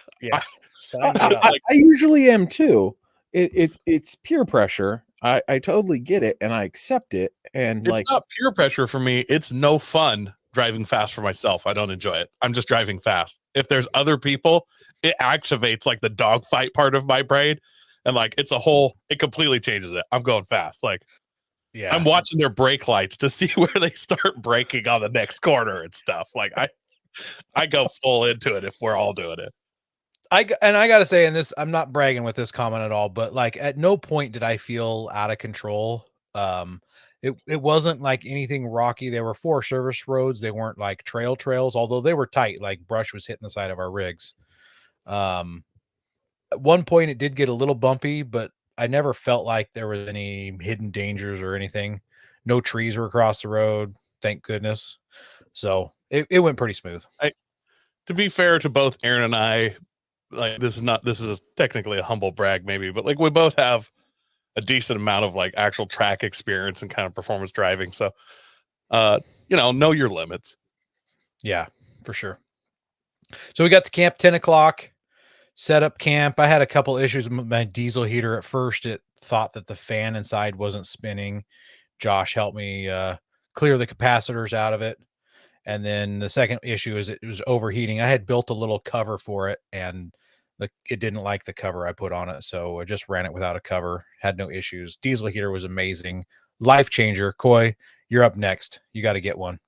Speaker 2: Signs me up.
Speaker 1: I usually am too. It's peer pressure. I totally get it and I accept it. And
Speaker 3: it's
Speaker 1: like,
Speaker 3: not peer pressure for me. It's no fun driving fast for myself. I don't enjoy it. I'm just driving fast. If there's other people, it activates like the dogfight part of my brain. And like, it completely changes it. I'm going fast. Like,
Speaker 2: Yeah.
Speaker 3: I'm watching their brake lights to see where they start braking on the next corner and stuff. Like, I go full into it if we're all doing it.
Speaker 2: I got to say, and this, I'm not bragging with this comment at all, but like at no point did I feel out of control. It wasn't like anything rocky. There were 4 service roads. They weren't like trails, although they were tight, like brush was hitting the side of our rigs. At one point it did get a little bumpy, but I never felt like there was any hidden dangers or anything. No trees were across the road. Thank goodness. So it went pretty smooth.
Speaker 3: To be fair to both Aaron and I, like this is technically a humble brag maybe, but like we both have a decent amount of like actual track experience and kind of performance driving. So, know your limits.
Speaker 2: Yeah, for sure. So we got to camp 10 o'clock, set up camp. I had a couple issues with my diesel heater. At first, it thought that the fan inside wasn't spinning. Josh helped me clear the capacitors out of it. And then the second issue is it was overheating. I had built a little cover for it, and it didn't like the cover I put on it. So I just ran it without a cover. Had no issues. Diesel heater was amazing. Life changer. Coy, you're up next. You got to get one.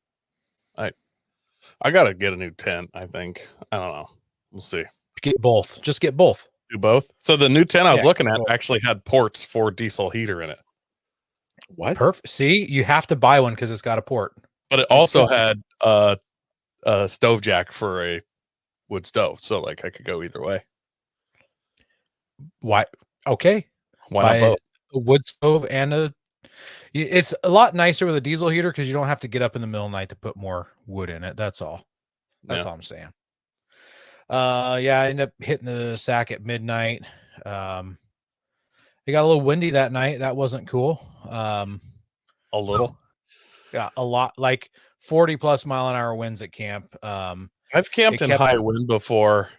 Speaker 3: I gotta get a new tent, I think. I don't know. We'll see.
Speaker 2: Get both. Just get both.
Speaker 3: Do both. So the new tent I was
Speaker 2: Yeah,
Speaker 3: looking at
Speaker 2: both.
Speaker 3: actually had ports for diesel heater in it.
Speaker 1: what?
Speaker 2: Perfect. See, you have to buy one because it's got a port.
Speaker 3: But it also had a stove jack for a wood stove. So like I could go either way.
Speaker 2: Why? Okay.
Speaker 3: Why
Speaker 2: Buy
Speaker 3: not both?
Speaker 2: a wood stove and it's a lot nicer with a diesel heater because you don't have to get up in the middle of the night to put more wood in it. That's all. That's all I'm saying. Yeah, I ended up hitting the sack at midnight. It got a little windy that night. That wasn't cool.
Speaker 3: A little.
Speaker 2: Yeah, a lot, like 40 plus mile an hour winds at camp.
Speaker 3: I've camped
Speaker 2: it
Speaker 3: in
Speaker 2: kept-
Speaker 3: high wind before.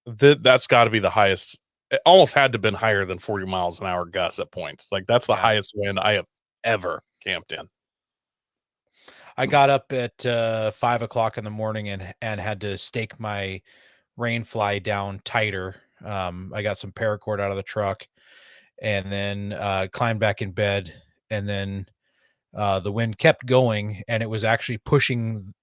Speaker 3: That's got to be the highest. It almost had to have been higher than 40 miles an hour gusts at points. Like that's the
Speaker 2: Yeah.
Speaker 3: highest wind I have ever camped in.
Speaker 2: I got up at 5 o'clock in the morning and had to stake my rain fly down tighter. I got some paracord out of the truck and then climbed back in bed. And then the wind kept going and it was actually pushing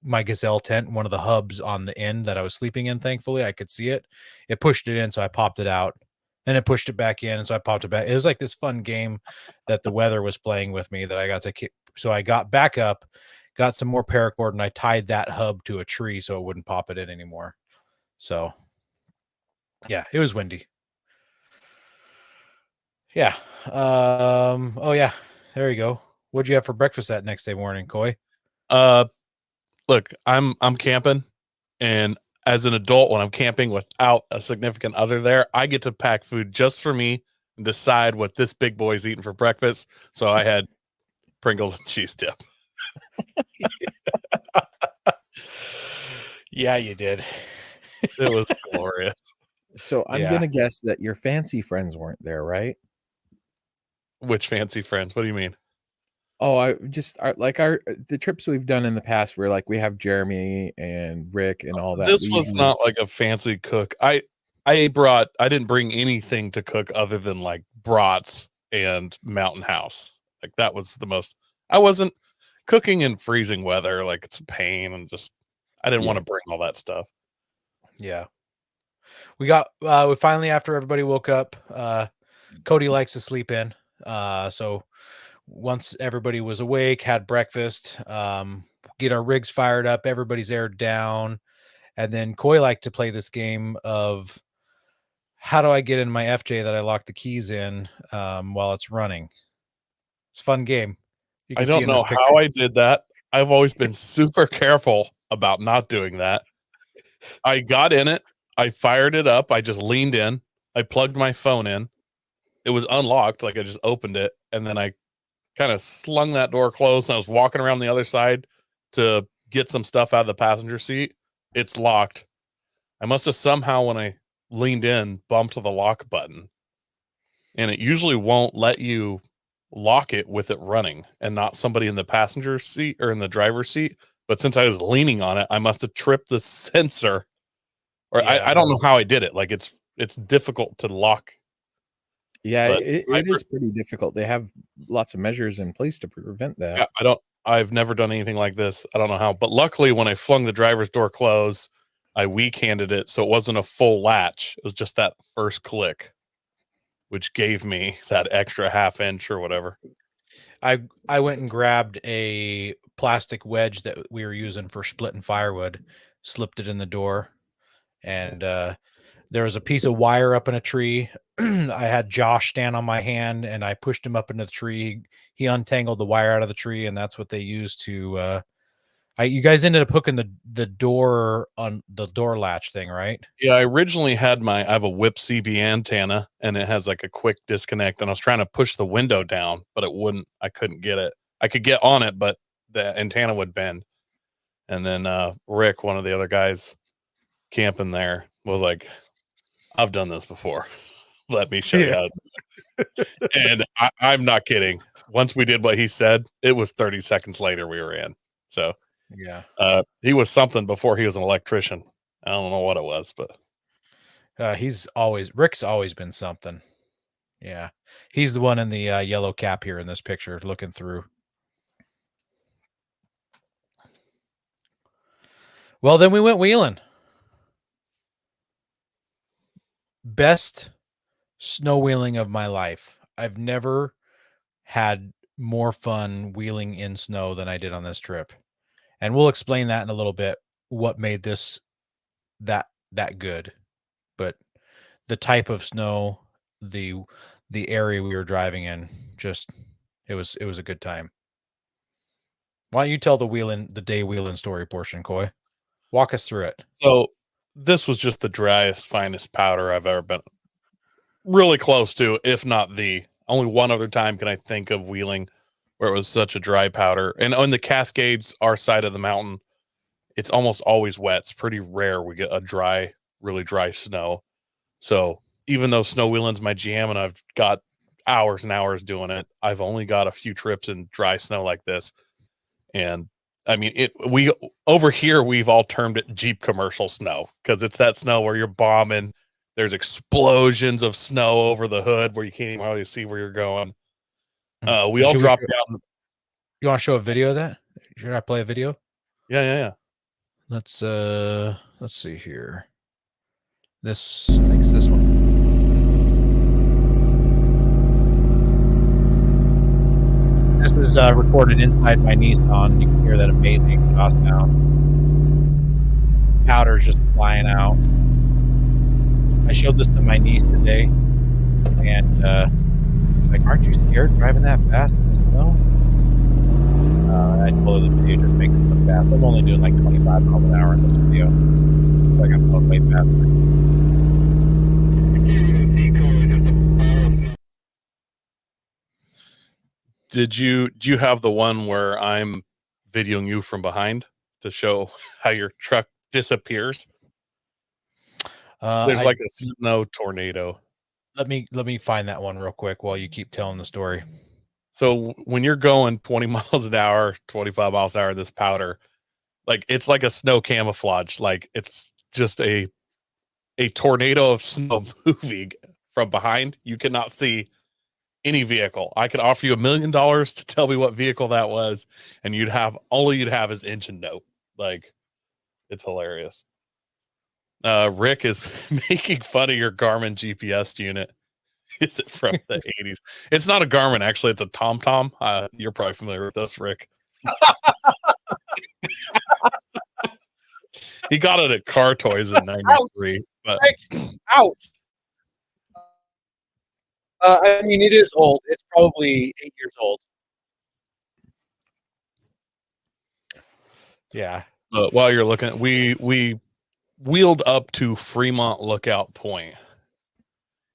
Speaker 2: my Gazelle tent, one of the hubs on the end that I was sleeping in. Thankfully, I could see it. It pushed it in, so I popped it out. Then it pushed it back in, and so I popped it back. It was like this fun game that the weather was playing with me that I got to keep. So I got back up, got some more paracord, and I tied that hub to a tree so it wouldn't pop it in anymore. So, yeah, it was windy. Yeah. Oh yeah. There you go. What'd you have for breakfast that next day morning, Coy?
Speaker 3: Look, I'm camping, and as an adult, when I'm camping without a significant other there, I get to pack food just for me and decide what this big boy's eating for breakfast. So I had Pringles and cheese dip.
Speaker 2: Yeah, you did.
Speaker 3: It was glorious.
Speaker 1: So I'm
Speaker 2: Yeah.
Speaker 1: gonna guess that your fancy friends weren't there, right?
Speaker 3: Which fancy friends? What do you mean?
Speaker 1: Oh, the trips we've done in the past where like we have Jeremy and Rick and all that.
Speaker 3: This
Speaker 1: we
Speaker 3: was
Speaker 1: usually-
Speaker 3: not like a fancy cook. I didn't bring anything to cook other than like brats and Mountain House. Like that was the most. I wasn't cooking in freezing weather. Like it's a pain, and just I didn't want to bring all that stuff.
Speaker 2: Yeah. We finally, after everybody woke up, Cody likes to sleep in. So once everybody was awake, had breakfast, get our rigs fired up, everybody's aired down. And then Coy liked to play this game of how do I get in my FJ that I locked the keys in while it's running. It's a fun game. You
Speaker 3: I
Speaker 2: can see
Speaker 3: don't
Speaker 2: in this
Speaker 3: know
Speaker 2: picture.
Speaker 3: how I did that. I've always been super careful about not doing that. I got in it. I fired it up. I just leaned in. I plugged my phone in. It was unlocked. Like I just opened it. And then I kind of slung that door closed. And I was walking around the other side to get some stuff out of the passenger seat. It's locked. I must have somehow, when I leaned in, bumped the lock button. And it usually won't let you lock it with it running and not somebody in the passenger seat or in the driver's seat. But since I was leaning on it, I must have tripped the sensor. Or
Speaker 2: Yeah.
Speaker 3: I don't know how I did it. Like it's difficult to lock.
Speaker 1: Yeah,
Speaker 3: But
Speaker 1: it is pretty difficult. They have lots of measures in place to prevent that.
Speaker 3: Yeah, I've never done anything like this. I don't know how. But luckily, when I flung the driver's door closed, I weak-handed it, so it wasn't a full latch. It was just that first click, which gave me that extra half inch or whatever.
Speaker 2: I went and grabbed a plastic wedge that we were using for splitting firewood, slipped it in the door, and there was a piece of wire up in a tree. I had Josh stand on my hand, and I pushed him up into the tree. He untangled the wire out of the tree, and that's what they used to. You guys ended up hooking the door on the door latch thing, right?
Speaker 3: Yeah, I originally had I have a whip CB antenna, and it has like a quick disconnect, and I was trying to push the window down, but it wouldn't. I couldn't get it. I could get on it, but the antenna would bend. And then Rick, one of the other guys camping there, was like, I've done this before. Let me show you how to do it. And I'm not kidding. Once we did what he said, it was 30 seconds later we were in. So
Speaker 2: Yeah.
Speaker 3: he was something before he was an electrician. I don't know what it was, but
Speaker 2: Rick's always been something. Yeah. He's the one in the yellow cap here in this picture looking through. Well, then we went wheeling. Best snow wheeling of my life. I've never had more fun wheeling in snow than I did on this trip. And we'll explain that in a little bit, what made this that good. But the type of snow, the area we were driving in, just it was a good time. Why don't you tell the day wheeling story portion, Coy? Walk us through it.
Speaker 3: so this was just the driest, finest powder I've ever been really close to, if not the only one other time can I think of wheeling where it was such a dry powder. And on the Cascades, our side of the mountain, it's almost always wet. It's pretty rare we get a dry, really dry snow. So even though snow wheeling's my jam and I've got hours and hours doing it, I've only got a few trips in dry snow like this. And I mean, we over here, we've all termed it Jeep commercial snow because it's that snow where you're bombing. There's explosions of snow over the hood where you can't even hardly see where you're going. We all dropped down.
Speaker 2: You want to show a video of that? Should I play a video?
Speaker 3: Yeah.
Speaker 2: Let's see here. I think it's this one. This is recorded inside my Nissan. You can hear that amazing exhaust sound. Powder's just flying out. I showed this to my niece today, and like, aren't you scared driving that fast in the snow? I told her the video just makes it look fast. I'm only doing like 25 miles an hour in this video, so I'm going way faster.
Speaker 3: do you have the one where I'm videoing you from behind to show how your truck disappears? There's like a snow tornado.
Speaker 2: Let me find that one real quick while you keep telling the story.
Speaker 3: So when you're going 20 miles an hour, 25 miles an hour in this powder, like it's like a snow camouflage. Like it's just a tornado of snow moving from behind. You cannot see any vehicle. I could offer you $1 million to tell me what vehicle that was, and you'd have is engine note. Like it's hilarious. Rick is making fun of your Garmin GPS unit. Is it from the 80s? It's not a Garmin, actually. It's a TomTom. You're probably familiar with this, Rick. He got it at Car Toys in '93. But
Speaker 2: ouch. I mean, it is old. It's probably 8 years old. Yeah.
Speaker 3: while you're looking, we wheeled up to Fremont Lookout Point,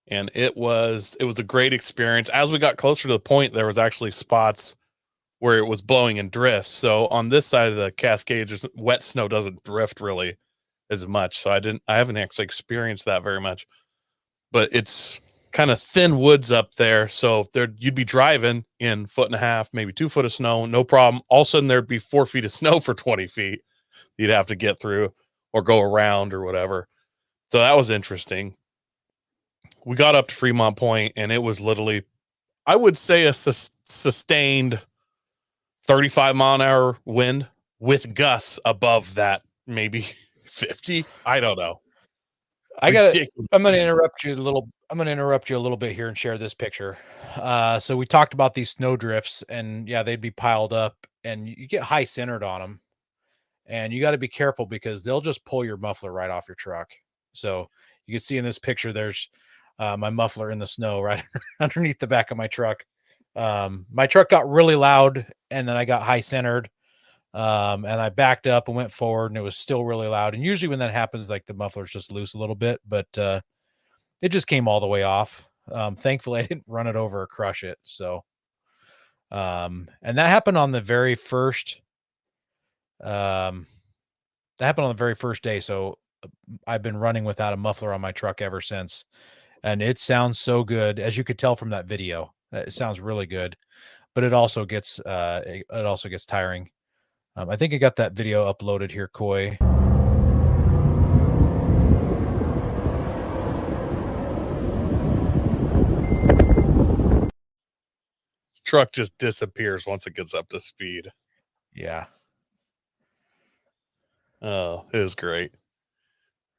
Speaker 3: and it was a great experience. As we got closer to the point, there was actually spots where it was blowing in drifts. So on this side of the Cascades, wet snow doesn't drift really as much. So I haven't actually experienced that very much, but it's kind of thin woods up there. So you'd be driving in 1.5 feet, maybe 2 feet of snow, no problem. All of a sudden there'd be 4 feet of snow for 20 feet. You'd have to get through or go around or whatever. So that was interesting. We got up to Fremont Point, and it was literally, I would say, a sustained 35-mile-an-hour wind with gusts above that, maybe 50. I don't know.
Speaker 2: I'm going to interrupt you a little. I'm going to interrupt you a little bit here and share this picture. So we talked about these snow drifts, and yeah, they'd be piled up, and you get high centered on them, and you got to be careful because they'll just pull your muffler right off your truck. So you can see in this picture, there's my muffler in the snow right underneath the back of my truck. My truck got really loud, and then I got high centered, and I backed up and went forward, and it was still really loud. And usually when that happens, like the muffler's just loose a little bit, but it just came all the way off. Thankfully I didn't run it over or crush it. So, and that happened on the very first, day. So I've been running without a muffler on my truck ever since. And it sounds so good, as you could tell from that video. It sounds really good, but it also gets tiring. I think I got that video uploaded here, Coy.
Speaker 3: Truck just disappears once it gets up to speed.
Speaker 2: Yeah.
Speaker 3: Oh, it is great.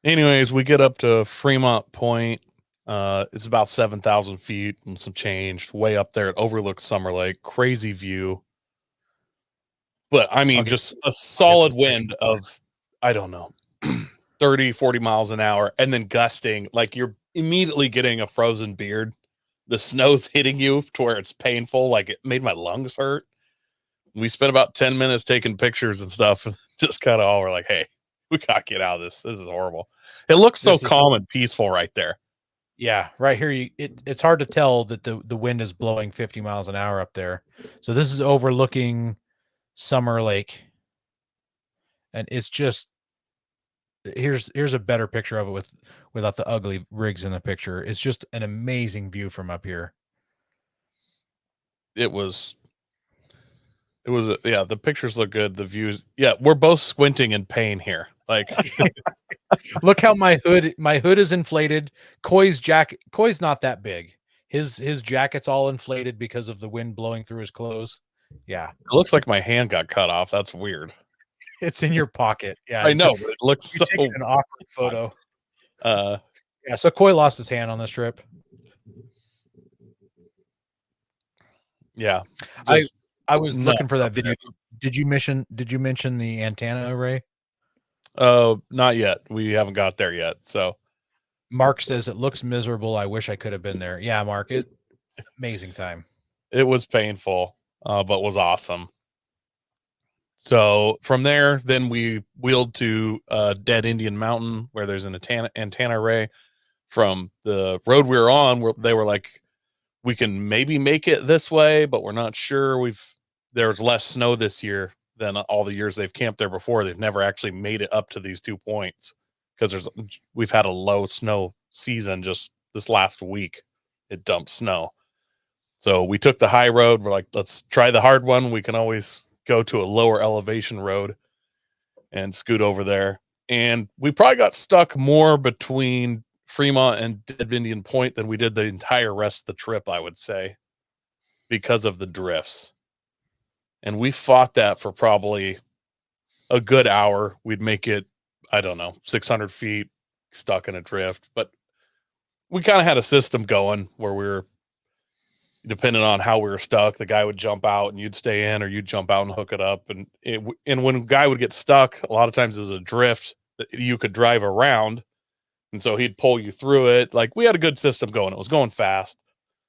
Speaker 3: Anyways, we get up to Fremont Point. It's about 7,000 feet and some change, way up there. It overlooks Summer Lake. Crazy view. But I mean, just a solid wind of, I don't know, 30, 40 miles an hour, and then gusting. Like you're immediately getting a frozen beard. The snow's hitting you to where it's painful. Like it made my lungs hurt. We spent about 10 minutes taking pictures and stuff, and just kind of all were like, hey, we got to get out of this. This is horrible. It looks so calm and peaceful right there.
Speaker 2: Yeah, right here. It's hard to tell that the wind is blowing 50 miles an hour up there. So this is overlooking Summer Lake, and it's just, here's a better picture of it without the ugly rigs in the picture. It's just an amazing view from up here.
Speaker 3: It was yeah, the pictures look good, the views, yeah, we're both squinting in pain here. Like
Speaker 2: look how my hood is inflated. Coy's not that big. His jacket's all inflated because of the wind blowing through his clothes. Yeah,
Speaker 3: it looks like my hand got cut off. That's weird.
Speaker 2: It's in your pocket. Yeah,
Speaker 3: I know, but it looks so
Speaker 2: an awkward photo.
Speaker 3: Yeah,
Speaker 2: so Coy lost his hand on this trip.
Speaker 3: Yeah,
Speaker 2: I was looking for that video. Did you mention the antenna array?
Speaker 3: Oh, not yet. We haven't got there yet. So
Speaker 2: Mark says it looks miserable. I wish I could have been there. Yeah, Mark, amazing time.
Speaker 3: It was painful, but was awesome. So from there, then we wheeled to Dead Indian Mountain, where there's an antenna array. From the road we were on, where they were like, we can maybe make it this way, but we're not sure. There's less snow this year than all the years they've camped there before. They've never actually made it up to these 2 points because we've had a low snow season. Just this last week, it dumped snow. So we took the high road. We're like, let's try the hard one. We can always go to a lower elevation road and scoot over there. And we probably got stuck more between Fremont and Dead Indian Point than we did the entire rest of the trip, I would say, because of the drifts. And we fought that for probably a good hour. We'd make it, I don't know, 600 feet stuck in a drift. But we kind of had a system going where we were, depending on how we were stuck, the guy would jump out and you'd stay in, or you'd jump out and hook it up. And when a guy would get stuck, a lot of times there's a drift that you could drive around. And so he'd pull you through it. Like, we had a good system going. It was going fast.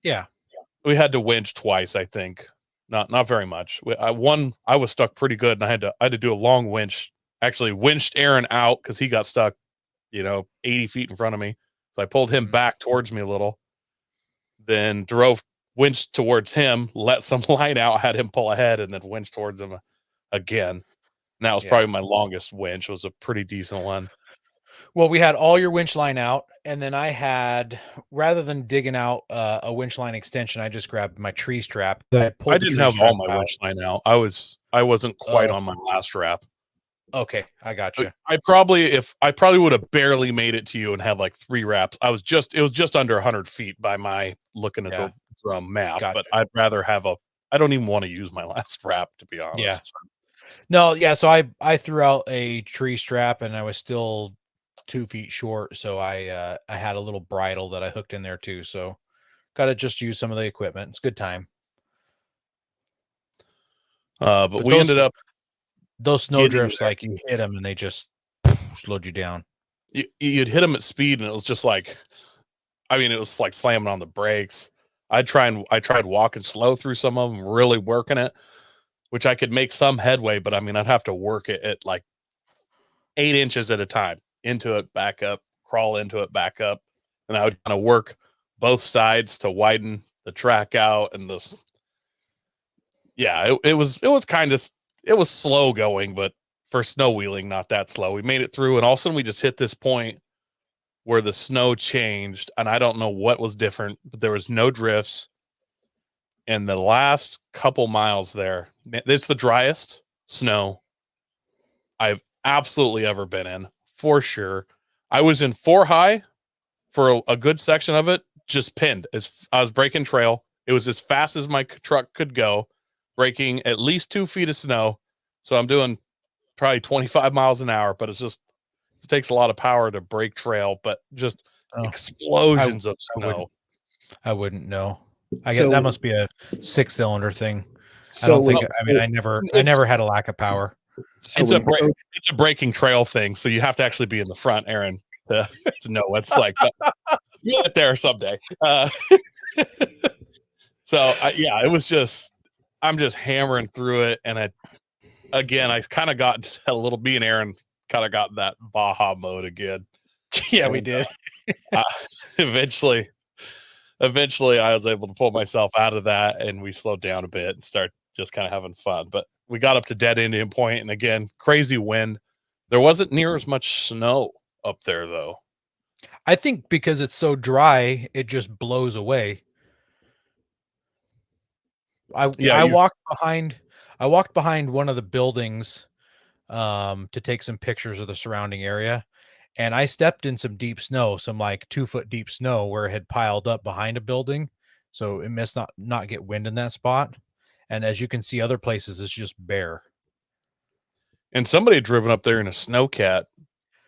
Speaker 2: Yeah.
Speaker 3: We had to winch twice, I think. Not very much. I was stuck pretty good, and I had to do a long winch. Actually winched Aaron out because he got stuck, 80 feet in front of me. So I pulled him back towards me a little, then winched towards him, let some line out, had him pull ahead, and then winched towards him again. And that was probably my longest winch. It was a pretty decent one.
Speaker 2: Well, we had all your winch line out, and then I had, rather than digging out a winch line extension, I just grabbed my tree strap.
Speaker 3: I didn't have all my winch line out. I wasn't quite on my last wrap.
Speaker 2: Okay, I got you.
Speaker 3: I probably would have barely made it to you and had like 3 wraps. It was just under 100 feet by my looking at the drum map.
Speaker 2: Gotcha.
Speaker 3: But I'd rather I don't even want to use my last wrap, to be honest.
Speaker 2: Yeah. No, yeah. So I threw out a tree strap, and I was still 2 feet short, so I had a little bridle that I hooked in there too. So got to just use some of the equipment. It's a good time.
Speaker 3: But we ended up
Speaker 2: those snow drifts, like you hit them and they just slowed you down.
Speaker 3: You'd hit them at speed, and it was just like, it was like slamming on the brakes. I tried walking slow through some of them, really working it, which I could make some headway, but I'd have to work it at like 8 inches at a time. Into it, back up, crawl into it, back up. And I would kind of work both sides to widen the track out. And it was slow going, but for snow wheeling, not that slow. We made it through, and all of a sudden we just hit this point where the snow changed, and I don't know what was different, but there was no drifts. And the last couple miles there, it's the driest snow I've absolutely ever been in. For sure. I was in 4 high for a good section of it, just pinned. I was breaking trail. It was as fast as my truck could go, breaking at least 2 feet of snow. So I'm doing probably 25 miles an hour, but it takes a lot of power to break trail, but just explosions of snow.
Speaker 2: I wouldn't know. That must be a 6-cylinder thing.
Speaker 1: So
Speaker 2: I never had a lack of power.
Speaker 3: So it's a breaking trail thing, so you have to actually be in the front, Aaron, to know what's like. You'll get there someday. It was just, I'm just hammering through it, and I kind of got a little. Me and Aaron kind of got that Baja mode again.
Speaker 2: Yeah, we did.
Speaker 3: Eventually, I was able to pull myself out of that, and we slowed down a bit and start just kind of having fun. But we got up to Dead Indian Point, and again, crazy wind. There wasn't near as much snow up there, though.
Speaker 2: I think because it's so dry, it just blows away. I walked behind one of the buildings to take some pictures of the surrounding area, and I stepped in some deep snow, some like 2-foot deep snow where it had piled up behind a building, so it must not get wind in that spot. And as you can see, other places it's just bare.
Speaker 3: And somebody had driven up there in a snowcat.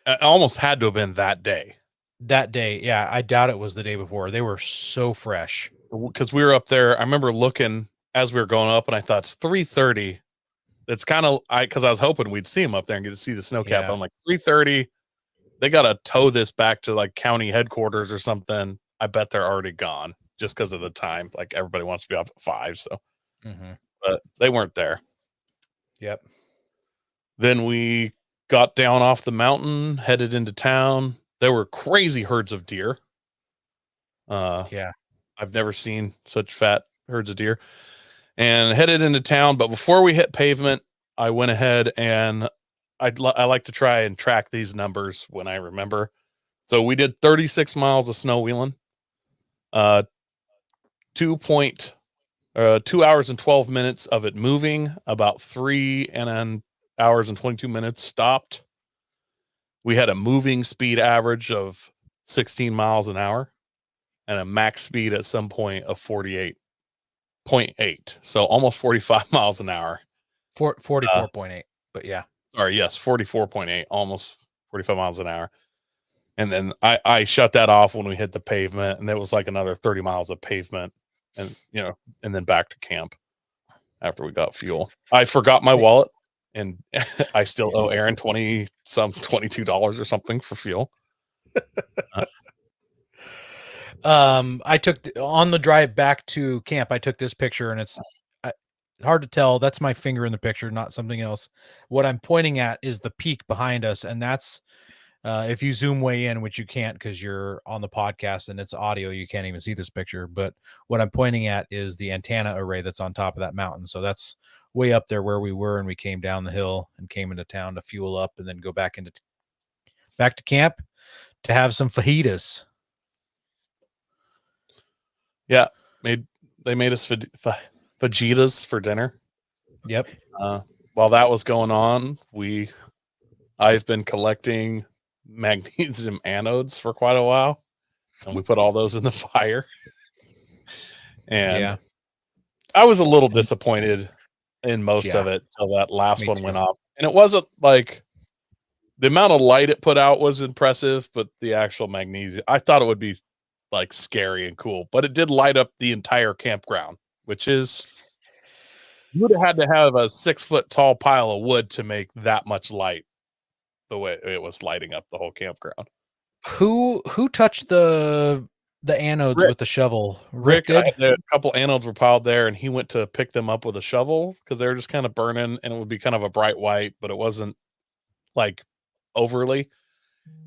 Speaker 3: It almost had to have been that day.
Speaker 2: That day, yeah. I doubt it was the day before. They were so fresh.
Speaker 3: Because we were up there. I remember looking as we were going up, and I thought it's 3:30. It's kind of because I was hoping we'd see them up there and get to see the snowcat. Yeah. But I'm like, 3:30. They got to tow this back to like county headquarters or something. I bet they're already gone just because of the time. Like, everybody wants to be up at 5. So. Mm-hmm. But they weren't there.
Speaker 2: Yep.
Speaker 3: Then we got down off the mountain, headed into town. There were crazy herds of deer.
Speaker 2: Yeah.
Speaker 3: I've never seen such fat herds of deer, and headed into town. But before we hit pavement, I went ahead and I like to try and track these numbers when I remember. So we did 36 miles of snow wheeling, 2 hours and 12 minutes of it moving, about 3 hours and 22 minutes stopped. We had a moving speed average of 16 miles an hour and a max speed at some point of 48.8. So almost 45 miles an hour.
Speaker 2: 44.8, but yeah.
Speaker 3: Sorry, yes, 44.8, almost 45 miles an hour. And then I shut that off when we hit the pavement, and there was like another 30 miles of pavement, and and then back to camp after we got fuel. I forgot my wallet, and I still owe Aaron $22 or something for fuel.
Speaker 2: I took on the drive back to camp. I took this picture, and it's hard to tell. That's my finger in the picture, not something else. What I'm pointing at is the peak behind us, and that's if you zoom way in, which you can't because you're on the podcast and it's audio, you can't even see this picture. But what I'm pointing at is the antenna array that's on top of that mountain. So that's way up there where we were, and we came down the hill and came into town to fuel up and then go back to camp to have some fajitas.
Speaker 3: Yeah, they made us fajitas for dinner.
Speaker 2: Yep.
Speaker 3: While that was going on, I've been collecting magnesium anodes for quite a while, and we put all those in the fire. And
Speaker 2: yeah,
Speaker 3: I was a little disappointed in most of it till that last
Speaker 2: Me
Speaker 3: one
Speaker 2: too.
Speaker 3: went off. And it wasn't like the amount of light it put out was impressive, but the actual magnesium, I thought it would be like scary and cool, but it did light up the entire campground, which is, you would have had to have a 6-foot tall pile of wood to make that much light the way it was lighting up the whole campground.
Speaker 2: Who touched the anodes
Speaker 3: Rick.
Speaker 2: with the shovel?
Speaker 3: Rick,
Speaker 2: did?
Speaker 3: a couple anodes were piled there, and he went to pick them up with a shovel because they were just kind of burning, and it would be kind of a bright white, but it wasn't like overly.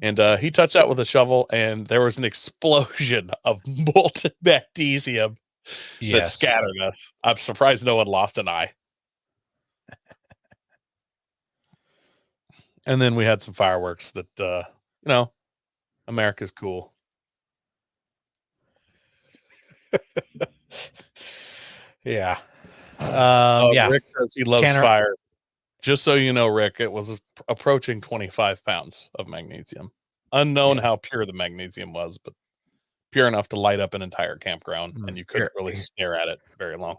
Speaker 3: And he touched that with a shovel, and there was an explosion of molten magnesium that scattered us. I'm surprised no one lost an eye. And then we had some fireworks that, America's cool.
Speaker 2: Yeah.
Speaker 3: Rick says he loves
Speaker 2: Tanner-
Speaker 3: fire. Just so you know, Rick, it was approaching 25 pounds of magnesium. Unknown how pure the magnesium was, but pure enough to light up an entire campground, and you couldn't really stare at it very long.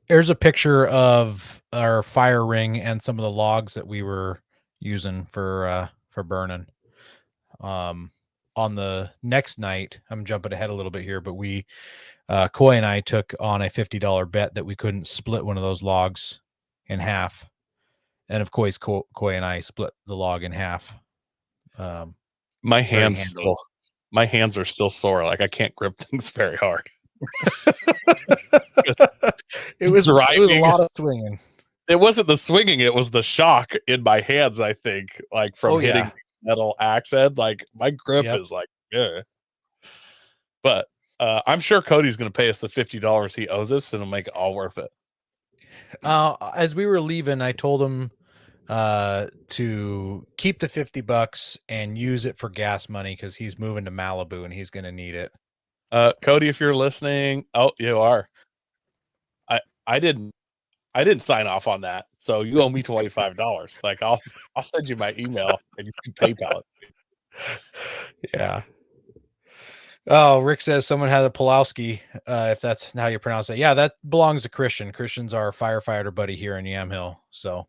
Speaker 2: Here's a picture of our fire ring and some of the logs that we were using for burning. On the next night, I'm jumping ahead a little bit here, but we Coy and I took on a $50 bet that we couldn't split one of those logs in half. And of course, Coy and I split the log in half.
Speaker 3: My hands are still sore. Like I can't grip things very hard.
Speaker 2: It was a lot of swinging.
Speaker 3: It wasn't the swinging; it was the shock in my hands. I think, like from hitting metal axe head. Like my grip is like, yeah. But I'm sure Cody's going to pay us the $50 he owes us, and it'll make it all worth it.
Speaker 2: As we were leaving, I told him to keep the $50 and use it for gas money because he's moving to Malibu and he's going to need it.
Speaker 3: Cody, if you're listening, you are. I didn't sign off on that, so you owe me $25. Like I'll send you my email and you can PayPal it.
Speaker 2: Yeah. Oh, Rick says someone had a Pulowski, if that's how you pronounce it. Yeah, that belongs to Christian. Christian's our firefighter buddy here in Yamhill. So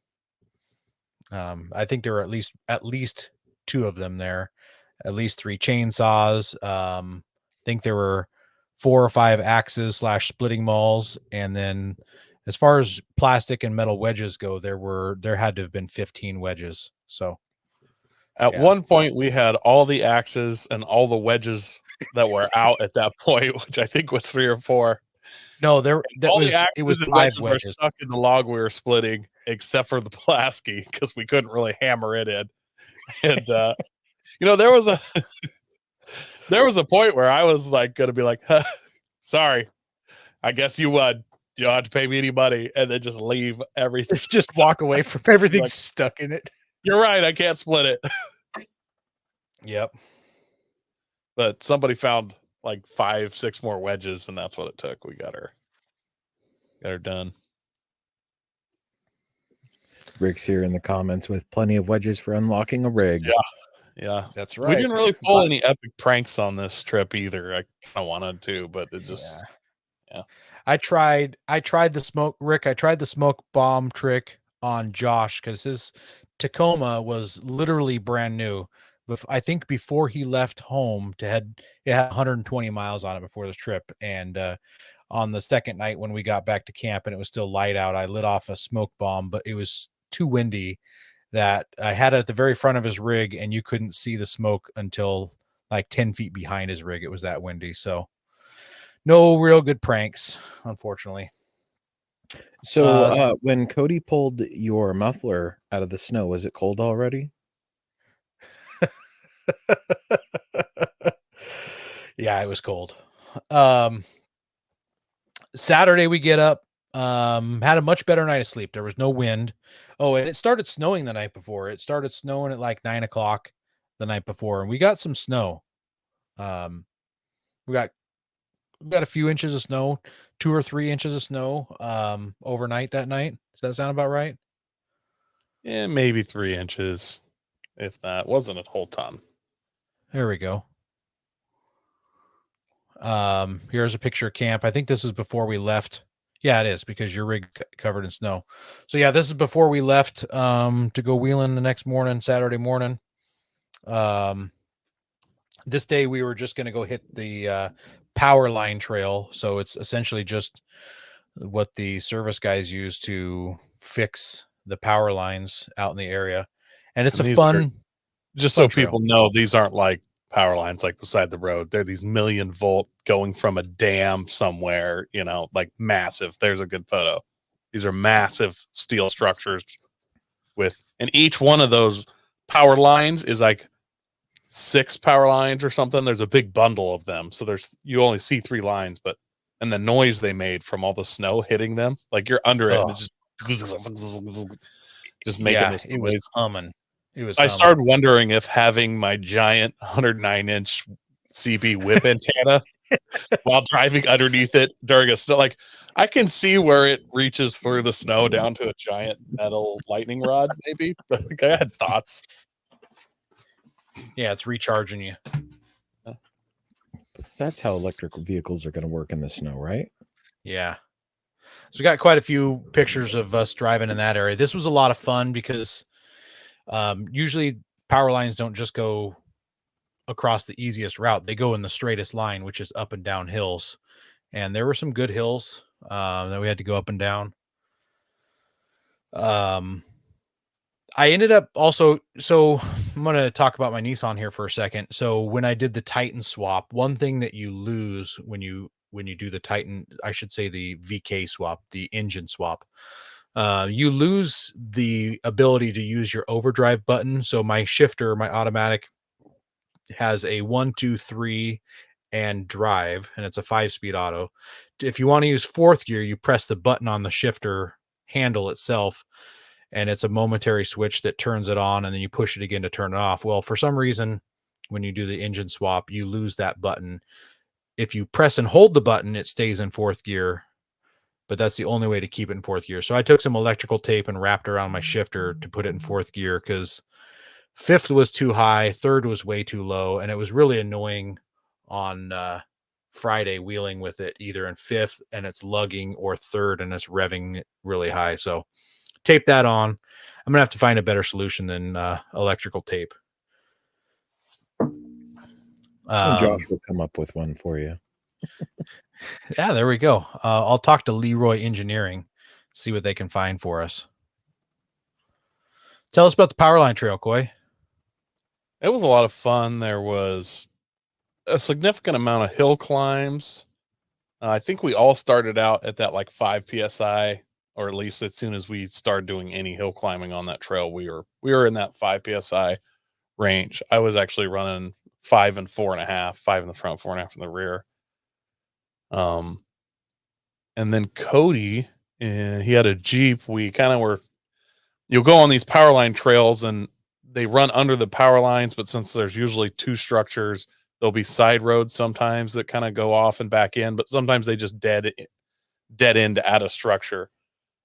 Speaker 2: I think there are at least 2 of them there, at least 3 chainsaws. I think there were 4 or 5 axes / splitting mauls. And then as far as plastic and metal wedges go, there had to have been 15 wedges. So
Speaker 3: at one point we had all the axes and all the wedges that were out at that point, which I think was 3 or 4.
Speaker 2: No, it was 5 wedges
Speaker 3: were stuck in the log we were splitting, except for the Pulaski, because we couldn't really hammer it in. And there was a point where I was like going to be like, sorry. I guess you would. You don't have to pay me any money, and then just leave everything.
Speaker 2: Just walk away from everything
Speaker 3: Like-
Speaker 2: stuck in it.
Speaker 3: You're right. I can't split it.
Speaker 2: Yep.
Speaker 3: But somebody found like 5-6 more wedges, and that's what it took. We got her done.
Speaker 1: Rick's here in the comments with plenty of wedges for unlocking a rig.
Speaker 3: Yeah. Yeah.
Speaker 2: That's
Speaker 3: We didn't really pull any epic pranks on this trip either. I kind of wanted to, but it just
Speaker 2: I tried the smoke, Rick. I tried the smoke bomb trick on Josh because his Tacoma was literally brand new. But I think before he left home to head, it had 120 miles on it before this trip. And on the second night when we got back to camp and it was still light out, I lit off a smoke bomb, but it was too windy that I had it at the very front of his rig, and you couldn't see the smoke until like 10 feet behind his rig. It was that windy. So no real good pranks, unfortunately.
Speaker 1: So when Cody pulled your muffler out of the snow, was it cold already?
Speaker 2: Yeah, it was cold. Saturday we get up, had a much better night of sleep. There was no wind. Oh, and it started snowing the night before. It started snowing at like 9 o'clock the night before, and we got some snow. We got a few inches of snow, 2 or 3 inches of snow overnight that night. Does that sound about right?
Speaker 3: yeah, maybe 3 inches, if that. Wasn't a whole ton.
Speaker 2: There we go. Here's a picture of camp. I think this is before we left. Yeah, it is, because your rig covered in snow. So yeah, this is before we left to go wheeling the next morning, Saturday morning. This day we were just going to go hit the power line trail. So it's essentially just what the service guys use to fix the power lines out in the area. And it's
Speaker 3: And
Speaker 2: a
Speaker 3: these
Speaker 2: fun,
Speaker 3: Just so
Speaker 2: fun trail.
Speaker 3: people know, these aren't like power lines like beside the road. They're these 1,000,000-volt going from a dam somewhere, like massive. There's a good photo. These are massive steel structures and each one of those power lines is like 6 power lines or something. There's a big bundle of them. So you only see 3 lines, and the noise they made from all the snow hitting them, like you're under it, and it's just making this
Speaker 2: it
Speaker 3: noise.
Speaker 2: was humming. It was.
Speaker 3: I
Speaker 2: humming.
Speaker 3: started wondering if having my giant 109-inch CB whip antenna while driving underneath it during a snow, like I can see where it reaches through the snow down to a giant metal lightning rod, maybe. But I had thoughts.
Speaker 2: Yeah, it's recharging you.
Speaker 1: That's how electric vehicles are going to work in the snow, right?
Speaker 2: Yeah. So we got quite a few pictures of us driving in that area. This was a lot of fun because usually power lines don't just go across the easiest route. They go in the straightest line, which is up and down hills. And there were some good hills that we had to go up and down. I ended up also, so I'm going to talk about my Nissan here for a second. So when I did the Titan swap, one thing that you lose when you do the Titan, I should say the VK swap, the engine swap, you lose the ability to use your overdrive button. So my shifter, my automatic, has a 1, 2, 3 and drive, and it's a 5-speed auto. If you want to use 4th gear, you press the button on the shifter handle itself, and it's a momentary switch that turns it on, and then you push it again to turn it off. Well, for some reason, when you do the engine swap, you lose that button. If you press and hold the button, it stays in 4th gear, but that's the only way to keep it in 4th gear. So I took some electrical tape and wrapped around my shifter to put it in 4th gear, because 5th was too high, 3rd was way too low, and it was really annoying on Friday wheeling with it either in 5th and it's lugging, or 3rd and it's revving really high. So tape that on. I'm gonna have to find a better solution than electrical tape.
Speaker 1: And Josh will come up with one for you.
Speaker 2: Yeah, there we go. I'll talk to Leroy Engineering, see what they can find for us. Tell us about the Powerline Trail, Coy.
Speaker 3: It was a lot of fun. There was a significant amount of hill climbs. I think we all started out at that like 5 psi, or at least as soon as we started doing any hill climbing on that trail, we were in that 5 psi range. I was actually running 5 and 4.5, 5 in the front, 4.5 in the rear. And then Cody, he had a Jeep. We kind of were, you'll go on these power line trails and they run under the power lines, but since there's usually two structures, there'll be side roads sometimes that kind of go off and back in, but sometimes they just dead end at a structure.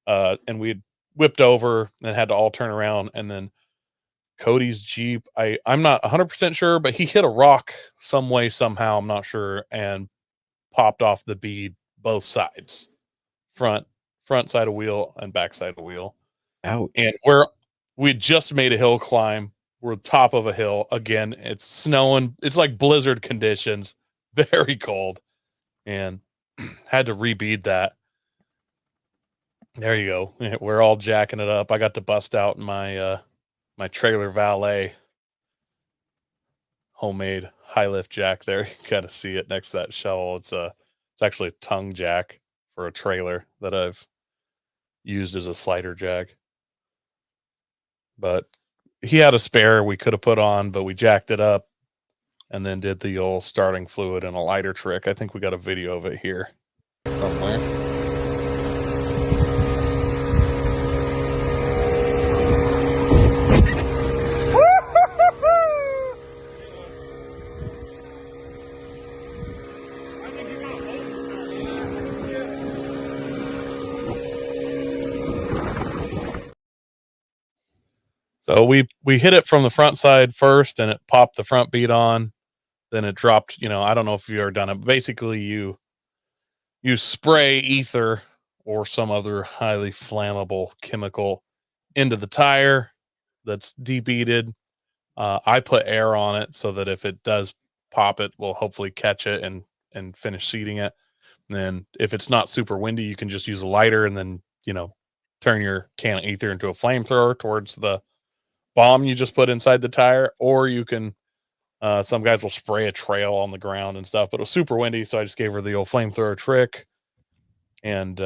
Speaker 3: And we whipped over and had to all turn around. And then Cody's Jeep, I'm not 100% sure, but he hit a rock some way, somehow, I'm not sure, and popped off the bead both sides, front side of wheel and back side of wheel.
Speaker 1: Ouch.
Speaker 3: And we just made a hill climb. We're top of a hill. Again, it's snowing. It's like blizzard conditions, very cold, and had to rebead that. There you go. We're all jacking it up. I got to bust out my my trailer valet homemade high lift jack there. You kind of see it next to that shovel. It's actually a tongue jack for a trailer that I've used as a slider jack. But he had a spare we could have put on, but we jacked it up and then did the old starting fluid and a lighter trick. I think we got a video of it here somewhere. So we hit it from the front side first, and it popped the front bead on. Then it dropped. I don't know if you've ever done it. But basically, you spray ether or some other highly flammable chemical into the tire that's debeaded. I put air on it so that if it does pop, it will hopefully catch it and finish seating it. And then if it's not super windy, you can just use a lighter and then turn your can of ether into a flamethrower towards the bomb you just put inside the tire, or you can some guys will spray a trail on the ground and stuff, but it was super windy, so I just gave her the old flamethrower trick and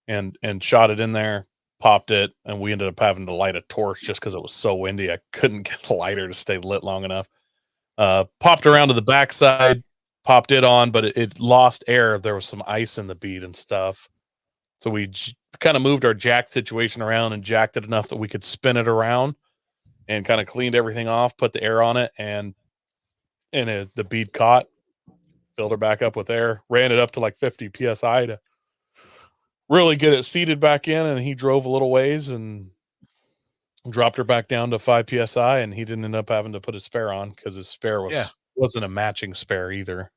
Speaker 3: and shot it in there, popped it, and we ended up having to light a torch just because it was so windy. I couldn't get the lighter to stay lit long enough. Popped around to the backside, popped it on, but it lost air. There was some ice in the bead and stuff. So we kind of moved our jack situation around and jacked it enough that we could spin it around and kind of cleaned everything off, put the air on it, and the bead caught, filled her back up with air, ran it up to like 50 PSI to really get it seated back in. And he drove a little ways and dropped her back down to 5 PSI. And he didn't end up having to put his spare on because his spare wasn't a matching spare either.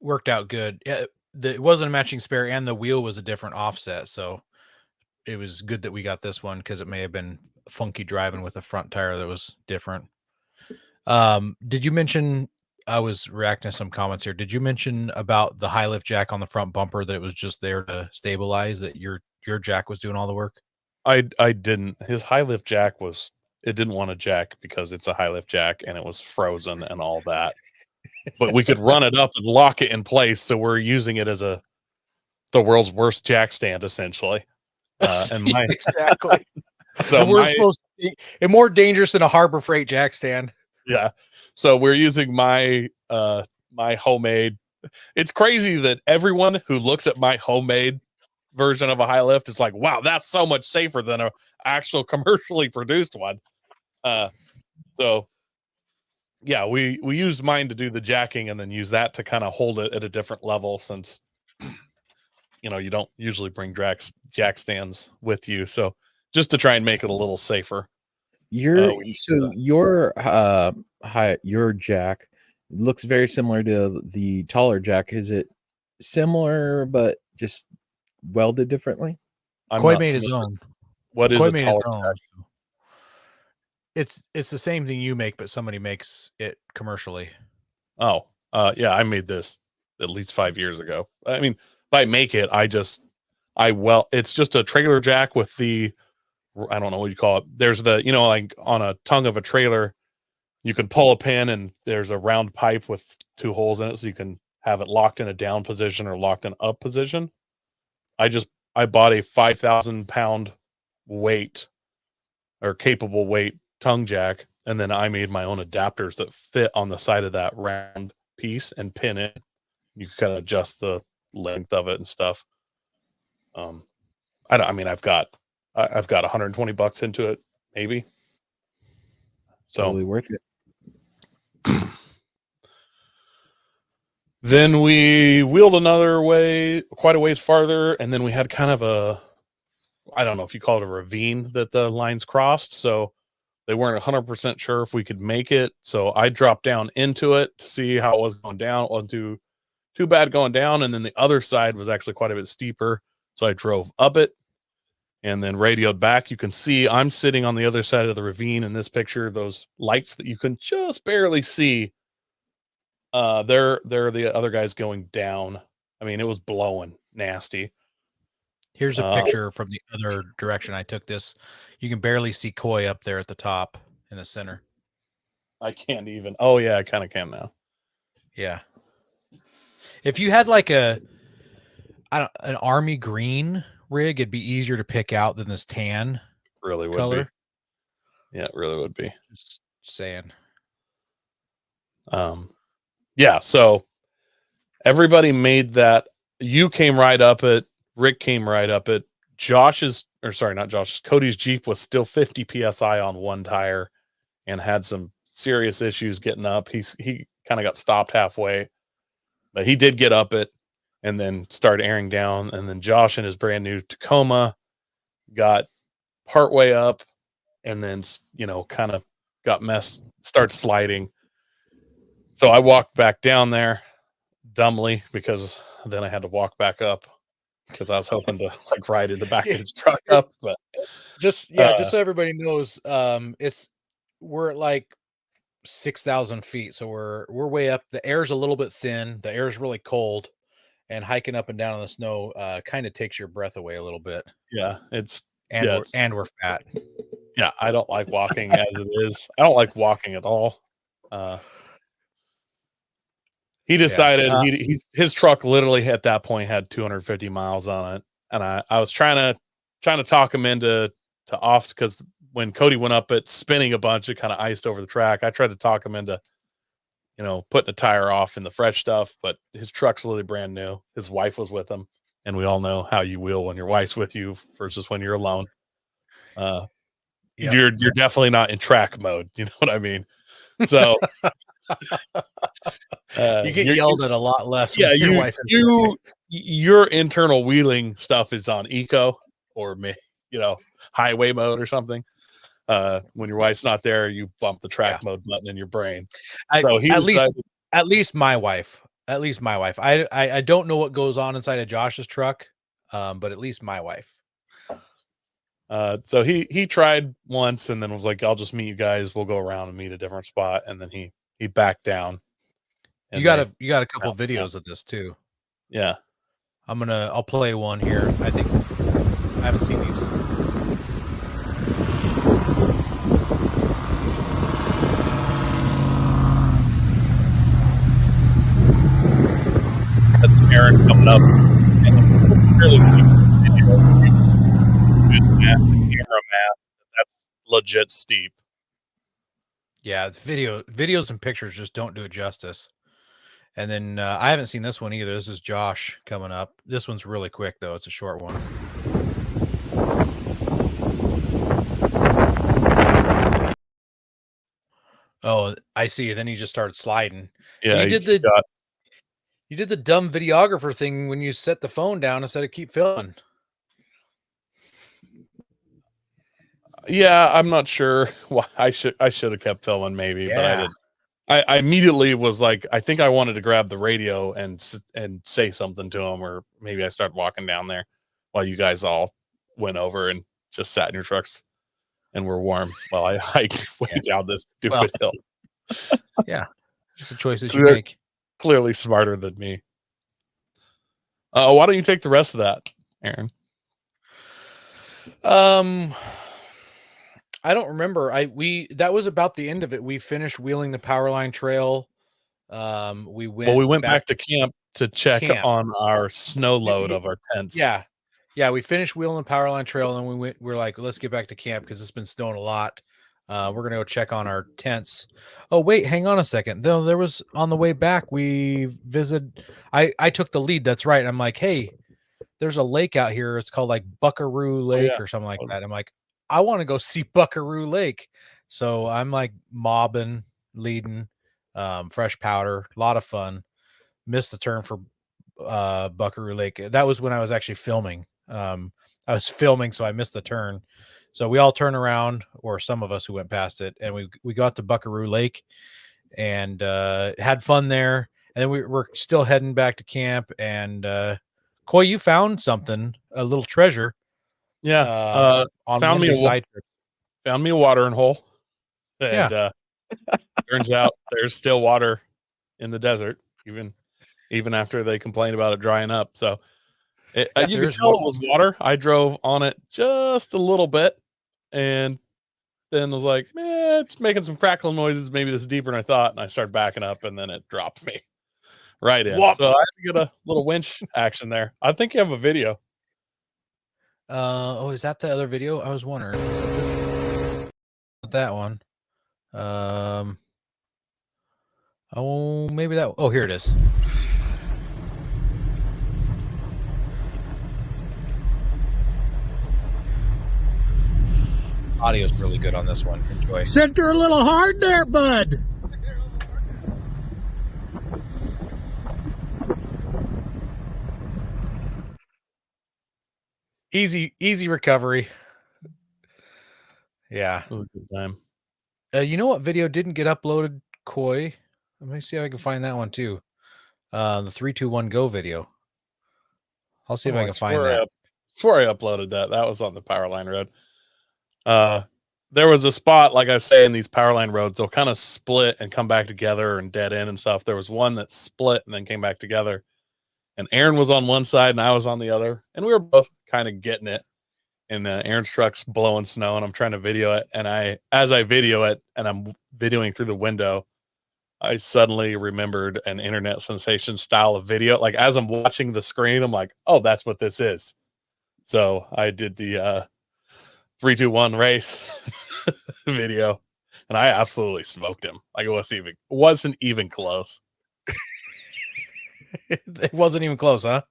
Speaker 2: Worked out good. Yeah. It wasn't a matching spare, and the wheel was a different offset, so it was good that we got this one because it may have been funky driving with a front tire that was different. Did you mention? I was reacting to some comments here. Did you mention about the high lift jack on the front bumper, that it was just there to stabilize, that your jack was doing all the work?
Speaker 3: I didn't. His high lift jack it didn't want to jack because it's a high lift jack and it was frozen and all that. But we could run it up and lock it in place, so we're using it as the world's worst jack stand, essentially.
Speaker 2: Exactly.
Speaker 3: So
Speaker 2: we're supposed to be more dangerous than a Harbor Freight jack stand.
Speaker 3: Yeah. So we're using my my homemade. It's crazy that everyone who looks at my homemade version of a high lift is like, "Wow, that's so much safer than an actual commercially produced one." So. Yeah, we used mine to do the jacking and then use that to kind of hold it at a different level, since you don't usually bring jack stands with you, so just to try and make it a little safer.
Speaker 1: Your jack looks very similar to the taller jack. Is it similar but just welded differently?
Speaker 2: Coy made his own.
Speaker 3: What is
Speaker 2: Coy
Speaker 3: a
Speaker 2: made
Speaker 3: taller
Speaker 2: his own.
Speaker 3: jack?
Speaker 2: It's the same thing you make, but somebody makes it commercially.
Speaker 3: Oh, yeah, I made this at least 5 years ago. I mean, if I make it, it's just a trailer jack with I don't know what you call it. There's like on a tongue of a trailer, you can pull a pin and there's a round pipe with 2 holes in it, so you can have it locked in a down position or locked in up position. I bought a 5,000 pound weight or capable weight tongue jack, and then I made my own adapters that fit on the side of that round piece and pin it. You can kind of adjust the length of it and stuff. I've got $120 into it, maybe. So
Speaker 1: Totally worth it.
Speaker 3: then we wheeled quite a ways farther, and then we had kind of I don't know if you call it a ravine that the lines crossed. So they weren't 100% sure if we could make it. So I dropped down into it to see how it was going down. It wasn't too bad going down. And then the other side was actually quite a bit steeper. So I drove up it and then radioed back. You can see I'm sitting on the other side of the ravine in this picture. Those lights that you can just barely see, they're the other guys going down. I mean, it was blowing nasty.
Speaker 2: Here's a picture from the other direction I took this. You can barely see Coy up there at the top in the center.
Speaker 3: I can't even. Oh yeah, I kind of can now.
Speaker 2: Yeah. If you had like an army green rig, it'd be easier to pick out than this tan
Speaker 3: Really would
Speaker 2: color.
Speaker 3: be. Yeah, it really would be.
Speaker 2: Just saying.
Speaker 3: Yeah, so everybody made that. You came right up it. Rick came right up it. Cody's Jeep was still 50 PSI on one tire and had some serious issues getting up. He kind of got stopped halfway, but he did get up it and then started airing down. And then Josh in his brand new Tacoma got partway up and then, kind of got started sliding. So I walked back down there dumbly because then I had to walk back up because I was hoping to ride in the back of his truck up. But
Speaker 2: just so everybody knows, we're at like 6,000 feet. So we're way up. The air's a little bit thin. The air's really cold, and hiking up and down in the snow kind of takes your breath away a little bit.
Speaker 3: Yeah,
Speaker 2: we're fat.
Speaker 3: Yeah, I don't like walking as it is. I don't like walking at all. He decided his truck literally at that point had 250 miles on it, and I was trying to talk him into off because when Cody went up it spinning a bunch, it kind of iced over the track. I tried to talk him into putting the tire off in the fresh stuff, but his truck's literally brand new. His wife was with him, and we all know how you wheel when your wife's with you versus when you're alone. You're definitely not in track mode. You know what I mean? So.
Speaker 2: You get yelled at a lot less.
Speaker 3: Yeah, your internal wheeling stuff is on eco or highway mode or something. When your wife's not there, you bump the track mode button in your brain.
Speaker 2: At least my wife. I don't know what goes on inside of Josh's truck, but at least my wife.
Speaker 3: So he tried once and then was like, "I'll just meet you guys. We'll go around and meet a different spot." And then he backed down.
Speaker 2: You got a couple videos of this too.
Speaker 3: Yeah.
Speaker 2: I'll play one here. I think I haven't seen these.
Speaker 3: That's Aaron coming up. And really camera map. That's legit steep.
Speaker 2: Yeah, videos and pictures just don't do it justice. And then I haven't seen this one either. This is Josh coming up. This one's really quick though. It's a short one. Oh, I see. Then he just started sliding.
Speaker 3: Yeah,
Speaker 2: you did the dumb videographer thing when you set the phone down instead of keep filming.
Speaker 3: Yeah, I'm not sure why I should have kept filming maybe, but I didn't. I immediately was like, I think I wanted to grab the radio and say something to him, or maybe I started walking down there while you guys all went over and just sat in your trucks and were warm while I hiked way down this stupid hill.
Speaker 2: Yeah, just the choices you make.
Speaker 3: Clearly smarter than me. Why don't you take the rest of that, Aaron?
Speaker 2: I don't remember. That was about the end of it. We finished wheeling the Powerline Trail. We went
Speaker 3: back to camp to check on our snow load of our tents.
Speaker 2: Yeah. We finished wheeling the Powerline Trail, and we're like, let's get back to camp because it's been snowing a lot. We're gonna go check on our tents. Oh wait, hang on a second. Though there was on the way back, we visited. I took the lead. That's right. I'm like, hey, there's a lake out here. It's called like Buckaroo Lake or something like that. I'm like, I want to go see Buckaroo Lake. So I'm like mobbing, leading, fresh powder, a lot of fun. Missed the turn for Buckaroo Lake. That was when I was actually filming. I was filming, so I missed the turn. So we all turned around, or some of us who went past it, and we got to Buckaroo Lake and had fun there. And then we're still heading back to camp. And Coy, you found something, a little treasure.
Speaker 3: Yeah.
Speaker 2: On
Speaker 3: found
Speaker 2: one
Speaker 3: me
Speaker 2: of the side trips.
Speaker 3: found me a watering hole. And
Speaker 2: Yeah.
Speaker 3: turns out there's still water in the desert, even after they complained about it drying up. So you could tell it was water. I drove on it just a little bit and then was like, it's making some crackling noises. Maybe this is deeper than I thought. And I started backing up and then it dropped me right in.
Speaker 2: What?
Speaker 3: So I had to get a little winch action there. I think you have a video.
Speaker 2: Is that the other video? I was wondering. That one. Maybe that. Oh, here it is. Audio's really good on this one. Enjoy.
Speaker 5: Center a little hard there, bud.
Speaker 2: Easy recovery. Yeah.
Speaker 3: It was a good time.
Speaker 2: You know what video didn't get uploaded, Coy? Let me see if I can find that one too. The 3, 2, 1 go video. I'll see if I can find that.
Speaker 3: Swore I uploaded that. That was on the Powerline Road. There was a spot, like I say, in these Powerline roads, they'll kind of split and come back together and dead end and stuff. There was one that split and then came back together. And Aaron was on one side and I was on the other. And we were both kind of getting it. And Aaron's truck's blowing snow and I'm trying to video it. And as I video it and I'm videoing through the window, I suddenly remembered an internet sensation style of video. Like as I'm watching the screen, I'm like, oh, that's what this is. So I did the 3, 2, 1 race video and I absolutely smoked him. Like it wasn't even close.
Speaker 2: It wasn't even close, huh?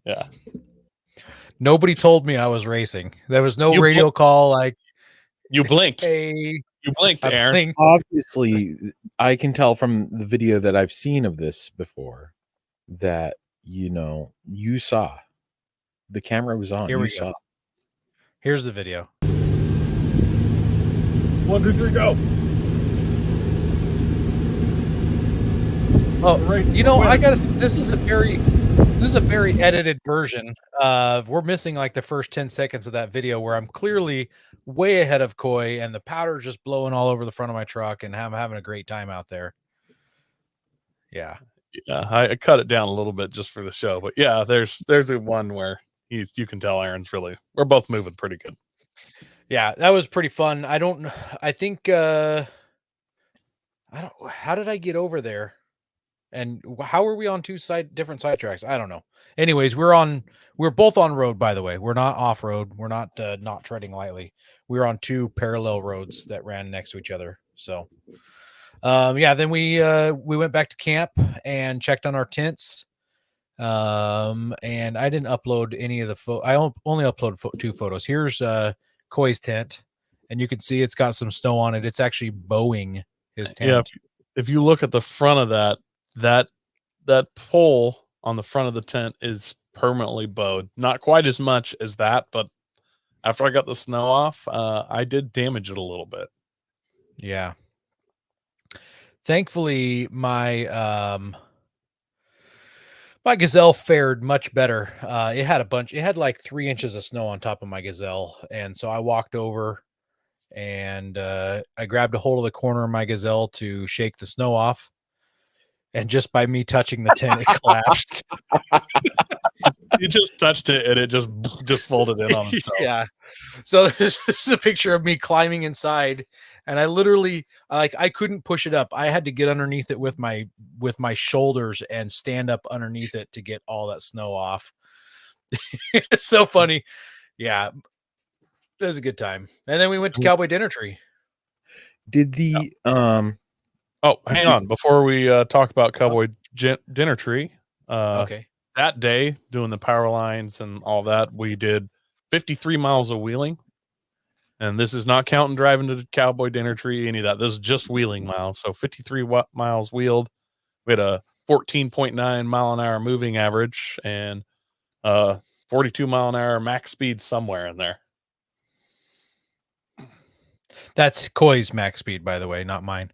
Speaker 3: Yeah.
Speaker 2: Nobody told me I was racing. There was no radio call like
Speaker 3: you blinked.
Speaker 2: Hey,
Speaker 3: you blinked, Aaron.
Speaker 1: Obviously, I can tell from the video that I've seen of this before that you saw the camera was on.
Speaker 2: Here we
Speaker 1: saw.
Speaker 2: go. Here's the video.
Speaker 3: 1, 2, 3, go.
Speaker 2: Oh, this is a very edited version. We're missing like the first 10 seconds of that video where I'm clearly way ahead of Coy and the powder's just blowing all over the front of my truck and I'm having a great time out there. Yeah.
Speaker 3: Yeah, I cut it down a little bit just for the show, but yeah, there's a one where you can tell Aaron's we're both moving pretty good.
Speaker 2: Yeah, that was pretty fun. How did I get over there? And how are we on different side tracks? I don't know. Anyways, we're both on road, by the way. We're not off road. We're not treading lightly. We're on 2 parallel roads that ran next to each other. So, then we went back to camp and checked on our tents. And I didn't upload any of the I only uploaded 2 photos. Here's Coy's tent, and you can see it's got some snow on it. It's actually bowing his tent.
Speaker 3: Yeah, if you look at the front of that pole on the front of the tent is permanently bowed. Not quite as much as that, but after I got the snow off, I did damage it a little bit.
Speaker 2: Yeah. Thankfully, my Gazelle fared much better. It had like 3 inches of snow on top of my Gazelle. And so I walked over and I grabbed a hold of the corner of my Gazelle to shake the snow off. And just by me touching the tent, it collapsed.
Speaker 3: You just touched it and it just folded in on itself.
Speaker 2: Yeah. So this is a picture of me climbing inside, and I literally I couldn't push it up. I had to get underneath it with my shoulders and stand up underneath it to get all that snow off. It's so funny. Yeah. It was a good time. And then we went to Cowboy Dinner Tree.
Speaker 1: Did the
Speaker 3: Oh, hang on. Before we talk about Cowboy Dinner Tree,
Speaker 2: Okay.
Speaker 3: that day doing the power lines and all that, we did 53 miles of wheeling. And this is not counting driving to the Cowboy Dinner Tree, any of that. This is just wheeling miles. So 53 miles wheeled. We had a 14.9 mile an hour moving average and 42 mile an hour max speed somewhere in there.
Speaker 2: That's Koi's max speed, by the way, not mine.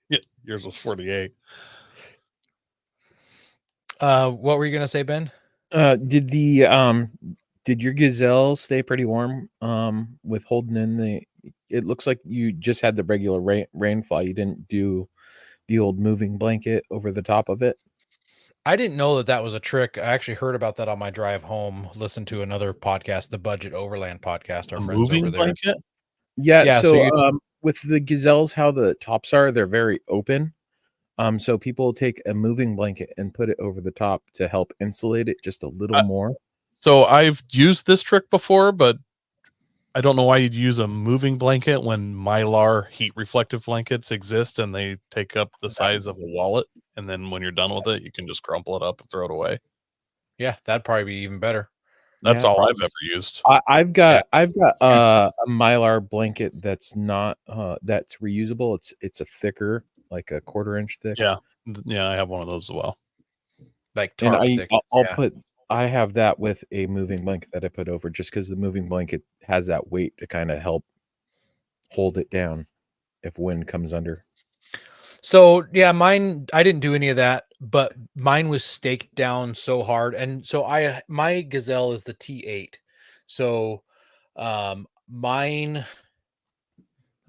Speaker 3: Yeah, yours was 48.
Speaker 2: What were you gonna say, Ben?
Speaker 1: did your Gazelle stay pretty warm with holding in the it looks like you just had the regular rainfall. You didn't do the old moving blanket over the top of it.
Speaker 2: I didn't know that was a trick. I actually heard about that on my drive home. Listened to another podcast, the Budget Overland podcast. Our
Speaker 3: A
Speaker 2: friends
Speaker 3: moving
Speaker 2: over there.
Speaker 3: blanket?
Speaker 1: Yeah,
Speaker 2: Yeah,
Speaker 1: so
Speaker 2: so
Speaker 1: with the Gazelles, how the tops are, they're very open. So people take a moving blanket and put it over the top to help insulate it just a little more.
Speaker 3: So I've used this trick before, but I don't know why you'd use a moving blanket when Mylar heat reflective blankets exist and they take up the size of a wallet. And then when you're done with it, you can just crumple it up and throw it away.
Speaker 2: yeah, that'd probably be even better.
Speaker 3: That's
Speaker 1: Yeah,
Speaker 3: all
Speaker 1: probably.
Speaker 3: I've ever used.
Speaker 1: I've got a Mylar blanket that's not that's reusable. It's a thicker, like a 1/4 inch thick.
Speaker 3: Yeah. Yeah, I have one of those as well.
Speaker 2: Like
Speaker 1: And
Speaker 2: tarp thickness,
Speaker 1: I'll
Speaker 2: yeah.
Speaker 1: put I have that with a moving blanket that I put over just because the moving blanket has that weight to kind of help hold it down if wind comes under.
Speaker 2: So yeah, mine. I didn't do any of that, but mine was staked down so hard, and so my Gazelle is the T8. So, mine. Let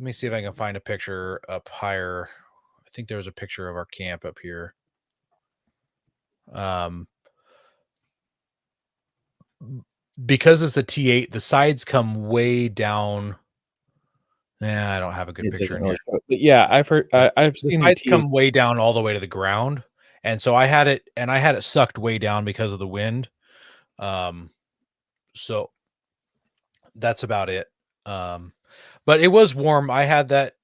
Speaker 2: me see if I can find a picture up higher. I think there was a picture of our camp up here. Because it's a T8, the sides come way down. I don't have a good
Speaker 1: It
Speaker 2: picture
Speaker 1: doesn't
Speaker 2: in
Speaker 1: really
Speaker 2: here.
Speaker 1: show. But yeah, I've
Speaker 2: The
Speaker 1: seen the
Speaker 2: sides come
Speaker 1: T8s.
Speaker 2: way down all the way to the ground, and so I had it sucked way down because of the wind. So that's about it. But it was warm. I had that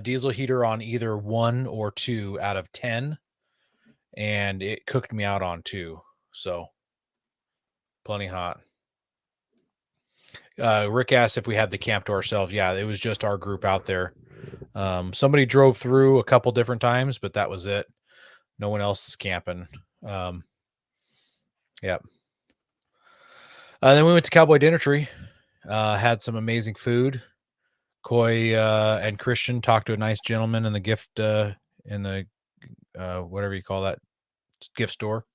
Speaker 2: diesel heater on either 1 or 2 out of 10, and it cooked me out on 2. So plenty hot. Rick asked if we had the camp to ourselves. Yeah, it was just our group out there. Somebody drove through a couple different times, but that was it. No one else is camping. Yep. Then we went to Cowboy Dinner Tree. Had some amazing food. Coy and Christian talked to a nice gentleman in the gift in the whatever you call that gift store.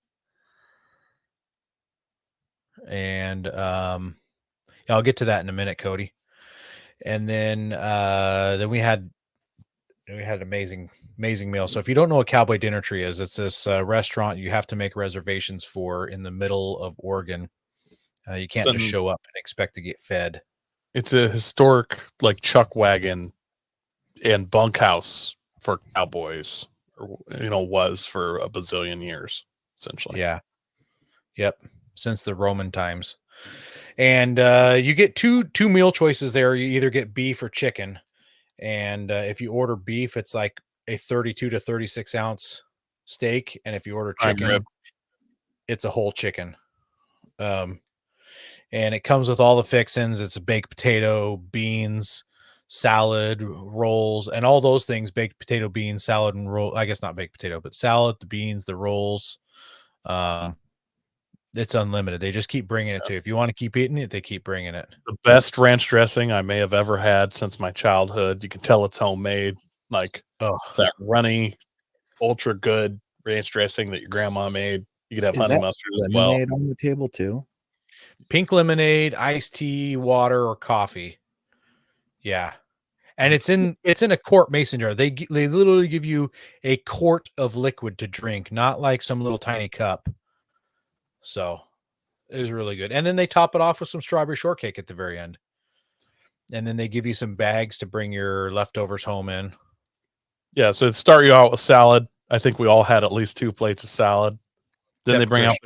Speaker 2: And I'll get to that in a minute, Cody. And then we had amazing meal. So if you don't know what Cowboy Dinner Tree is, it's this restaurant you have to make reservations for in the middle of Oregon. You can't just show up and expect to get fed.
Speaker 3: It's a historic like chuck wagon and bunkhouse for cowboys, or, was for a bazillion years, essentially.
Speaker 2: Yeah. Yep. Since the Roman times. And you get two meal choices there. You either get beef or chicken. And if you order beef, it's like a 32 to 36 ounce steak. And if you order chicken, it's a whole chicken. And it comes with all the fixings. It's a baked potato, beans, salad, rolls, and all those things. Baked potato, beans, salad, and roll. I guess not baked potato, but salad, the beans, the rolls. It's unlimited. They just keep bringing it to you. If you want to keep eating it, they keep bringing it.
Speaker 3: The best ranch dressing I may have ever had since my childhood. You can tell it's homemade. Like it's that runny, ultra good ranch dressing that your grandma made. You could have honey mustard as well.
Speaker 1: Lemonade on the table too.
Speaker 2: Pink lemonade, iced tea, water, or coffee. Yeah. And it's in a quart mason jar. They literally give you a quart of liquid to drink, not like some little tiny cup. So it was really good. And then they top it off with some strawberry shortcake at the very end. And then they give you some bags to bring your leftovers home in.
Speaker 3: Yeah, so it start you out with salad. I think we all had at least 2 plates of salad. Then they bring out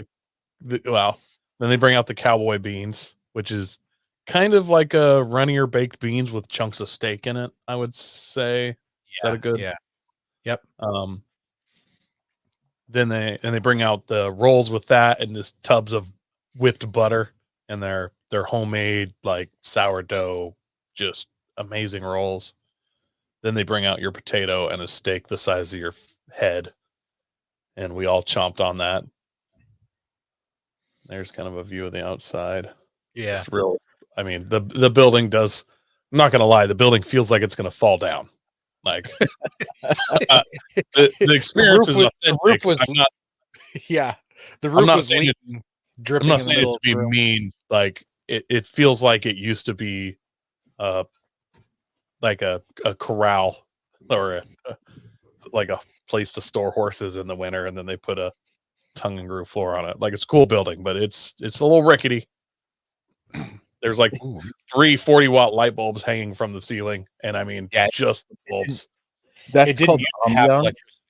Speaker 3: then they bring out the cowboy beans, which is kind of like a runnier baked beans with chunks of steak in it, I would say. Is that a good?
Speaker 2: Yeah. Yep.
Speaker 3: Then they bring out the rolls with that and this tubs of whipped butter and their homemade like sourdough, just amazing rolls. Then they bring out your potato and a steak the size of your head, and we all chomped on that. There's kind of a view of the outside.
Speaker 2: Yeah.
Speaker 3: It's real. I mean, the building does. I'm not gonna lie, the building feels like it's gonna fall down. Like the experience is
Speaker 2: The
Speaker 3: authentic.
Speaker 2: roof was
Speaker 3: I'm not.
Speaker 2: yeah. The
Speaker 3: I'm
Speaker 2: roof
Speaker 3: not
Speaker 2: was
Speaker 3: saying
Speaker 2: leaking, dripping.
Speaker 3: I'm not
Speaker 2: in the
Speaker 3: saying
Speaker 2: middle
Speaker 3: it's
Speaker 2: of the
Speaker 3: to be
Speaker 2: room.
Speaker 3: mean. Like it feels like it used to be, like a corral or like a place to store horses in the winter, and then they put a tongue and groove floor on it. Like it's a cool building, but it's a little rickety. There's like
Speaker 2: Ooh.
Speaker 3: 3 40-watt light bulbs hanging from the ceiling, and I mean,
Speaker 2: Yeah,
Speaker 3: just the bulbs.
Speaker 1: That's
Speaker 2: it
Speaker 1: called
Speaker 2: didn't used to have
Speaker 1: ambiance.
Speaker 2: electricity.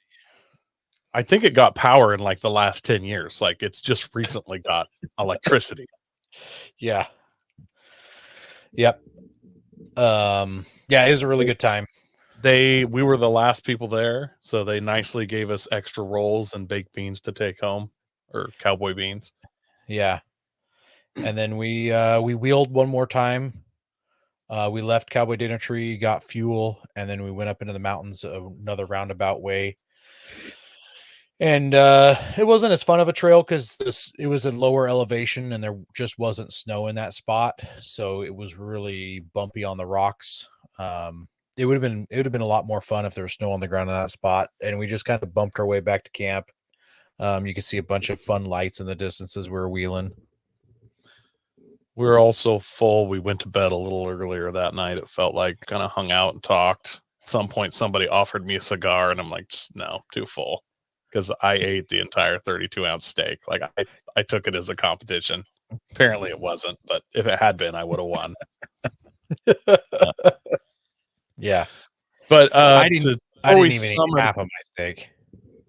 Speaker 3: I think it got power in like the last 10 years. Like it's just recently got electricity.
Speaker 2: Yeah. Yep. Yeah, it was a really good time.
Speaker 3: We were the last people there, so they nicely gave us extra rolls and baked beans to take home, or cowboy beans.
Speaker 2: Yeah. And then we wheeled one more time. We left Cowboy Dinner Tree, got fuel, and then we went up into the mountains another roundabout way. And it wasn't as fun of a trail because it was a lower elevation and there just wasn't snow in that spot, so it was really bumpy on the rocks. It would have been a lot more fun if there was snow on the ground in that spot. And we just kind of bumped our way back to camp. You could see a bunch of fun lights in the distance as we were wheeling.
Speaker 3: We were all so full, we went to bed a little earlier that night. It felt like, kind of hung out and talked. At some point, somebody offered me a cigar, and I'm like, just no, too full. Because I ate the entire 32-ounce steak. Like I took it as a competition. Apparently it wasn't, but if it had been, I would have won.
Speaker 2: Yeah.
Speaker 3: But
Speaker 2: I didn't even eat
Speaker 3: summer,
Speaker 2: half of my steak.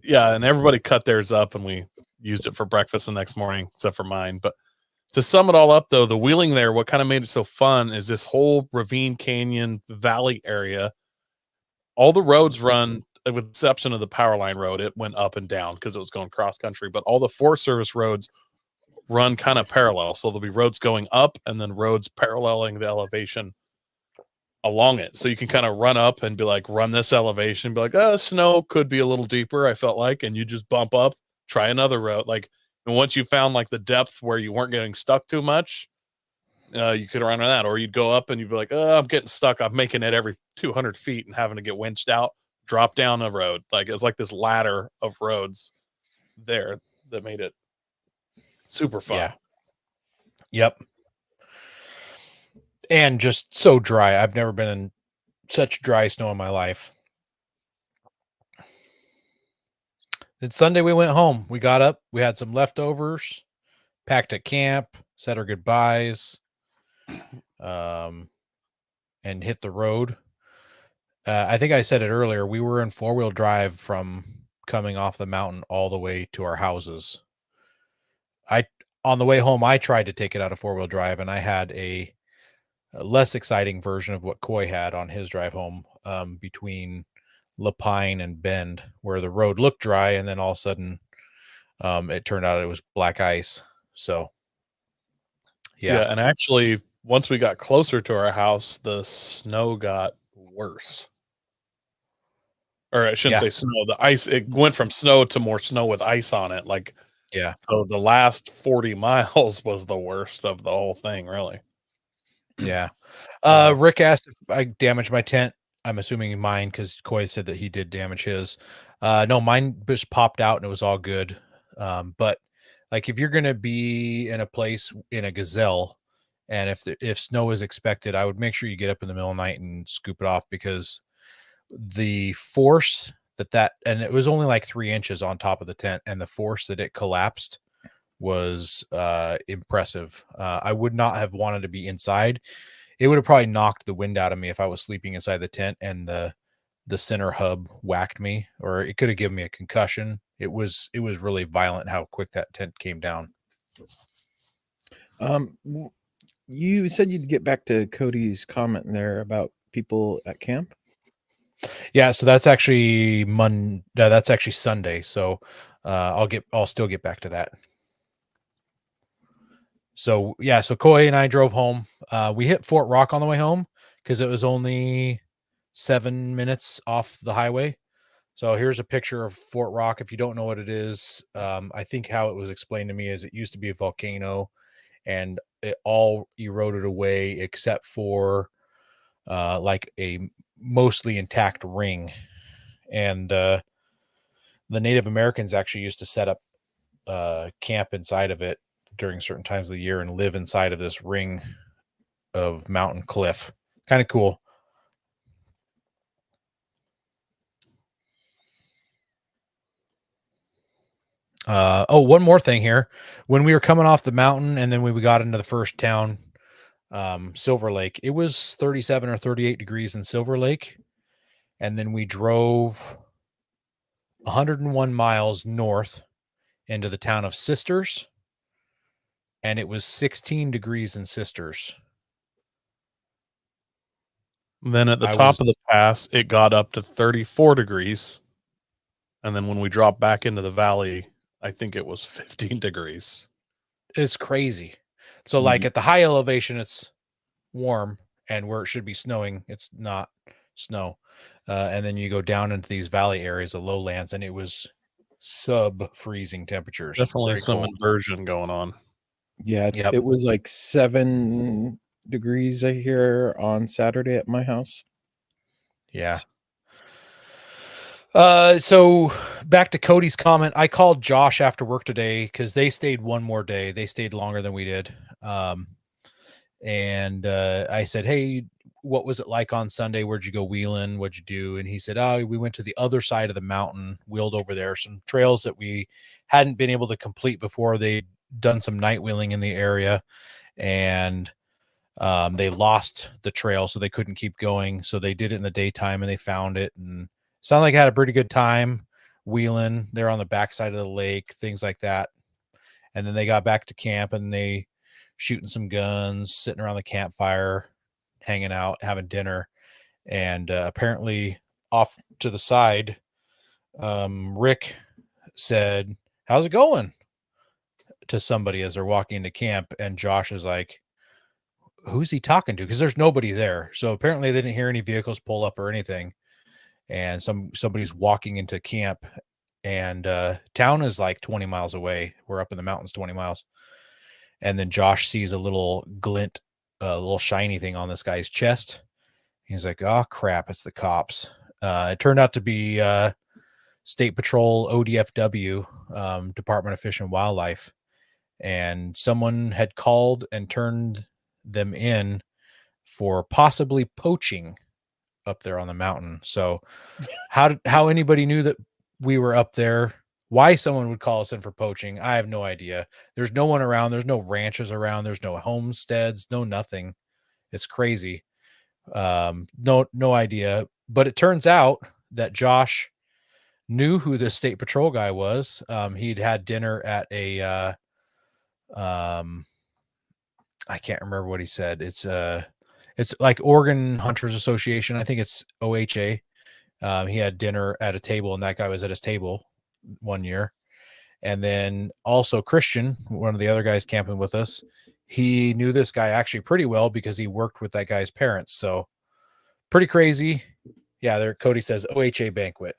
Speaker 3: yeah, and everybody cut theirs up, and we used it for breakfast the next morning, except for mine. But to sum it all up, though, the wheeling there, what kind of made it so fun is this whole ravine, canyon, valley area. All the roads run, with the exception of the power line road, it went up and down because it was going cross country. But all the Forest Service roads run kind of parallel. So there'll be roads going up and then roads paralleling the elevation along it. So you can kind of run up and be like, run this elevation, be like, snow could be a little deeper, I felt like, and you just bump up, try another road. Like, and once you found like the depth where you weren't getting stuck too much, you could run on that. Or you'd go up and you'd be like, I'm getting stuck. I'm making it every 200 feet and having to get winched out, drop down a road. Like it's like this ladder of roads there that made it super fun.
Speaker 2: Yeah. Yep. And just so dry. I've never been in such dry snow in my life. Then Sunday we went home. We got up, we had some leftovers, packed at camp, said our goodbyes, and hit the road. I think I said it earlier. We were in 4-wheel drive from coming off the mountain all the way to our houses. On the way home, I tried to take it out of 4-wheel drive, and I had a less exciting version of what Coy had on his drive home, between Lapine and Bend, where the road looked dry, and then all of a sudden, it turned out it was black ice. So,
Speaker 3: Yeah, and actually, once we got closer to our house, the snow got worse. Or I shouldn't say snow. The ice, it went from snow to more snow with ice on it. Like,
Speaker 2: yeah.
Speaker 3: So the last 40 miles was the worst of the whole thing, really.
Speaker 2: Yeah. Rick asked if I damaged my tent. I'm assuming mine, because Coy said that he did damage his. No, mine just popped out and it was all good. But like, if you're going to be in a place in a gazelle, and if snow is expected, I would make sure you get up in the middle of the night and scoop it off, because the force and it was only like 3 inches on top of the tent, and the force that it collapsed was impressive. I would not have wanted to be inside. It would have probably knocked the wind out of me if I was sleeping inside the tent and the center hub whacked me, or it could have given me a concussion. It was really violent how quick that tent came down.
Speaker 1: You said you'd get back to Cody's comment there about people at camp.
Speaker 2: Yeah, so that's actually that's actually Sunday. So I'll still get back to that. So yeah, so Coy and I drove home. We hit Fort Rock on the way home because it was only 7 minutes off the highway. So here's a picture of Fort Rock. If you don't know what it is, I think how it was explained to me is it used to be a volcano and it all eroded away except for like a mostly intact ring. And the Native Americans actually used to set up camp inside of it during certain times of the year and live inside of this ring of mountain cliff. Kind of cool. One more thing here. When we were coming off the mountain and then we got into the first town, Silver Lake, it was 37 or 38 degrees in Silver Lake. And then we drove 101 miles north into the town of Sisters, and it was 16 degrees in Sisters.
Speaker 3: Then at the top of the pass, it got up to 34 degrees. And then when we dropped back into the valley, I think it was 15 degrees.
Speaker 2: It's crazy. So like at the high elevation, it's warm, and where it should be snowing, it's not snow. And then you go down into these valley areas of lowlands, and it was sub-freezing temperatures.
Speaker 3: Definitely
Speaker 2: Very
Speaker 3: some
Speaker 2: cold.
Speaker 3: inversion going on.
Speaker 1: Yeah,
Speaker 2: Yep.
Speaker 1: it was like 7 degrees I hear on Saturday at my house.
Speaker 2: Yeah. So back to Cody's comment, I called Josh after work today because they stayed one more day. They stayed longer than we did. And I said, hey, what was it like on Sunday? Where'd you go wheeling? What'd you do? And he said, oh, we went to the other side of the mountain, wheeled over there, some trails that we hadn't been able to complete before. They'd done some night wheeling in the area, and they lost the trail, so they couldn't keep going. So they did it in the daytime, and they found it, and sounded like I had a pretty good time wheeling. They're on the backside of the lake, things like that. And then they got back to camp, and they shooting some guns, sitting around the campfire, hanging out, having dinner. And apparently off to the side, Rick said, how's it going? To somebody as they're walking into camp. And Josh is like, who's he talking to? Because there's nobody there. So apparently they didn't hear any vehicles pull up or anything. And somebody's walking into camp, and town is like 20 miles away. We're up in the mountains 20 miles. And then Josh sees a little glint, a little shiny thing on this guy's chest. He's like, oh crap, it's the cops. It turned out to be State Patrol ODFW, Department of Fish and Wildlife. And someone had called and turned them in for possibly poaching up there on the mountain. So how anybody knew that we were up there, why someone would call us in for poaching, I have no idea. There's no one around. There's no ranches around. There's no homesteads, no nothing. It's crazy. No idea. But it turns out that Josh knew who the State Patrol guy was. He'd had dinner at a I can't remember what he said. It's like Oregon Hunters Association. I think it's OHA. He had dinner at a table, and that guy was at his table one year. And then also Christian, one of the other guys camping with us, he knew this guy actually pretty well because he worked with that guy's parents. So pretty crazy. Yeah, there Cody says OHA banquet.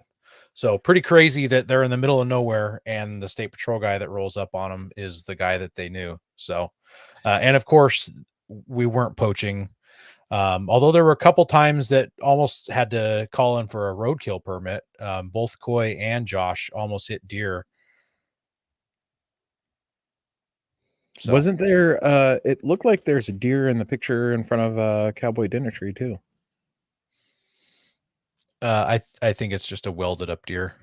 Speaker 2: So pretty crazy that they're in the middle of nowhere, and the State Patrol guy that rolls up on them is the guy that they knew. So, and of course, we weren't poaching. Although there were a couple times that almost had to call in for a roadkill permit. Both Coy and Josh almost hit deer. So,
Speaker 1: Wasn't there it looked like there's a deer in the picture in front of a cowboy dinner tree too.
Speaker 2: I think it's just a welded up deer.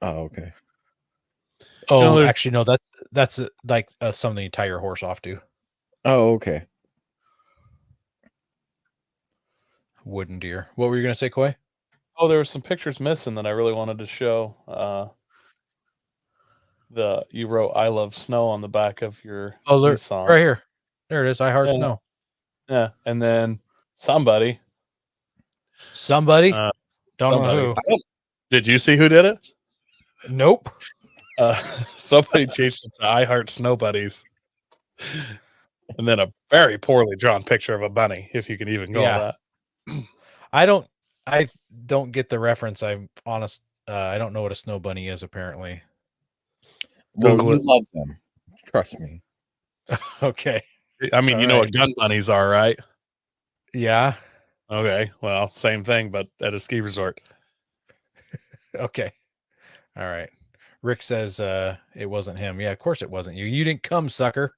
Speaker 1: Oh, okay.
Speaker 2: Oh,
Speaker 3: No,
Speaker 2: actually, no, that's like something you tie your horse off to.
Speaker 1: Oh, okay.
Speaker 2: Wooden deer. What were you going to say, Coy?
Speaker 3: Oh, there were some pictures missing that I really wanted to show. You wrote "I love snow" on the back of your Nissan.
Speaker 2: Right here. There it is. I heart snow.
Speaker 3: Yeah, and then somebody.
Speaker 2: Somebody.
Speaker 3: Uh,
Speaker 2: Don't
Speaker 3: somebody.
Speaker 2: know
Speaker 3: Did you see who did it?
Speaker 2: who. Nope.
Speaker 3: Somebody changed it to I Heart Snow Buddies. And then a very poorly drawn picture of a bunny, if you can even call
Speaker 2: Yeah.
Speaker 3: that.
Speaker 2: I don't get the reference. I'm honest. I don't know what a snow bunny is, apparently.
Speaker 1: Well,
Speaker 3: Google
Speaker 1: you
Speaker 3: it.
Speaker 1: love them. Trust me.
Speaker 2: Okay.
Speaker 3: I mean, you know what gun bunnies are, right?
Speaker 2: Yeah.
Speaker 3: Okay, well, same thing, but at a ski resort.
Speaker 2: Okay. All right. Rick says it wasn't him. Yeah, of course it wasn't you. You didn't come, sucker.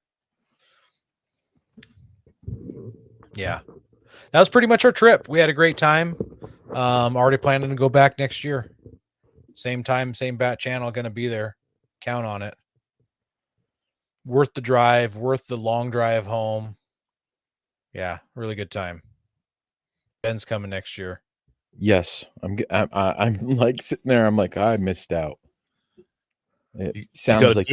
Speaker 2: Yeah. That was pretty much our trip. We had a great time. Already planning to go back next year. Same time, same bat channel, gonna be there. Count on it. Worth the drive, worth the long drive home. Yeah, really good time. Ben's coming next year.
Speaker 1: Yes, I'm like sitting there. I'm like, I missed out. It sounds like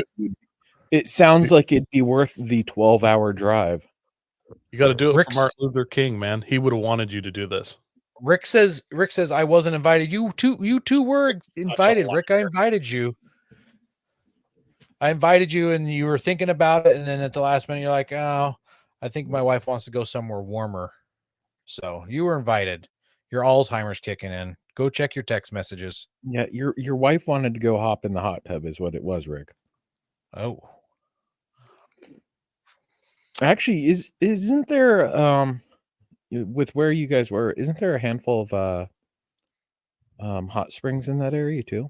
Speaker 1: it sounds like it'd be worth the 12-hour drive.
Speaker 3: You got to do it
Speaker 2: Rick's-
Speaker 3: for Martin Luther King, man. He would have wanted you to do this.
Speaker 2: Rick says I wasn't invited. You two were invited.
Speaker 3: all
Speaker 2: Rick, I invited you. And you were thinking about it, and then at the last minute you're like, "Oh, I think my wife wants to go somewhere warmer." So, you were invited. Your Alzheimer's kicking in. Go check your text messages.
Speaker 1: Yeah, your wife wanted to go hop in the hot tub, is what it was, Rick.
Speaker 2: Oh.
Speaker 1: Actually, isn't there with where you guys were, isn't there a handful of hot springs in that area too?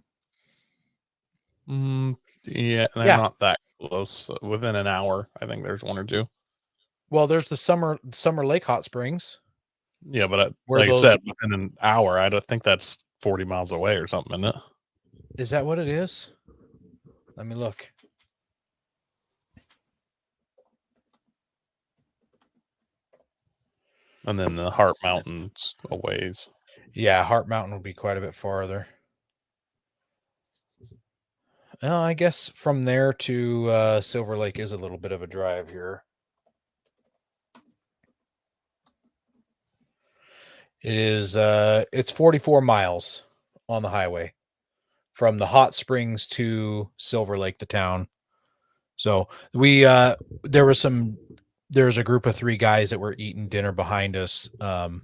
Speaker 3: Yeah, they're
Speaker 2: Yeah.
Speaker 3: not that close. Within an hour, I think there's one or two.
Speaker 2: Well, there's the Summer Lake Hot Springs.
Speaker 3: Yeah, but
Speaker 2: Where
Speaker 3: like I
Speaker 2: those-
Speaker 3: said, within an hour, I don't think that's 40 miles away or something, isn't it?
Speaker 2: Is that what it is? Let me look.
Speaker 3: And then the Heart Mountains a ways.
Speaker 2: Yeah, Heart Mountain would be quite a bit farther. I guess from there to Silver Lake is a little bit of a drive here. It is it's 44 miles on the highway from the hot springs to Silver Lake, the town. So we there's a group of 3 guys that were eating dinner behind us, and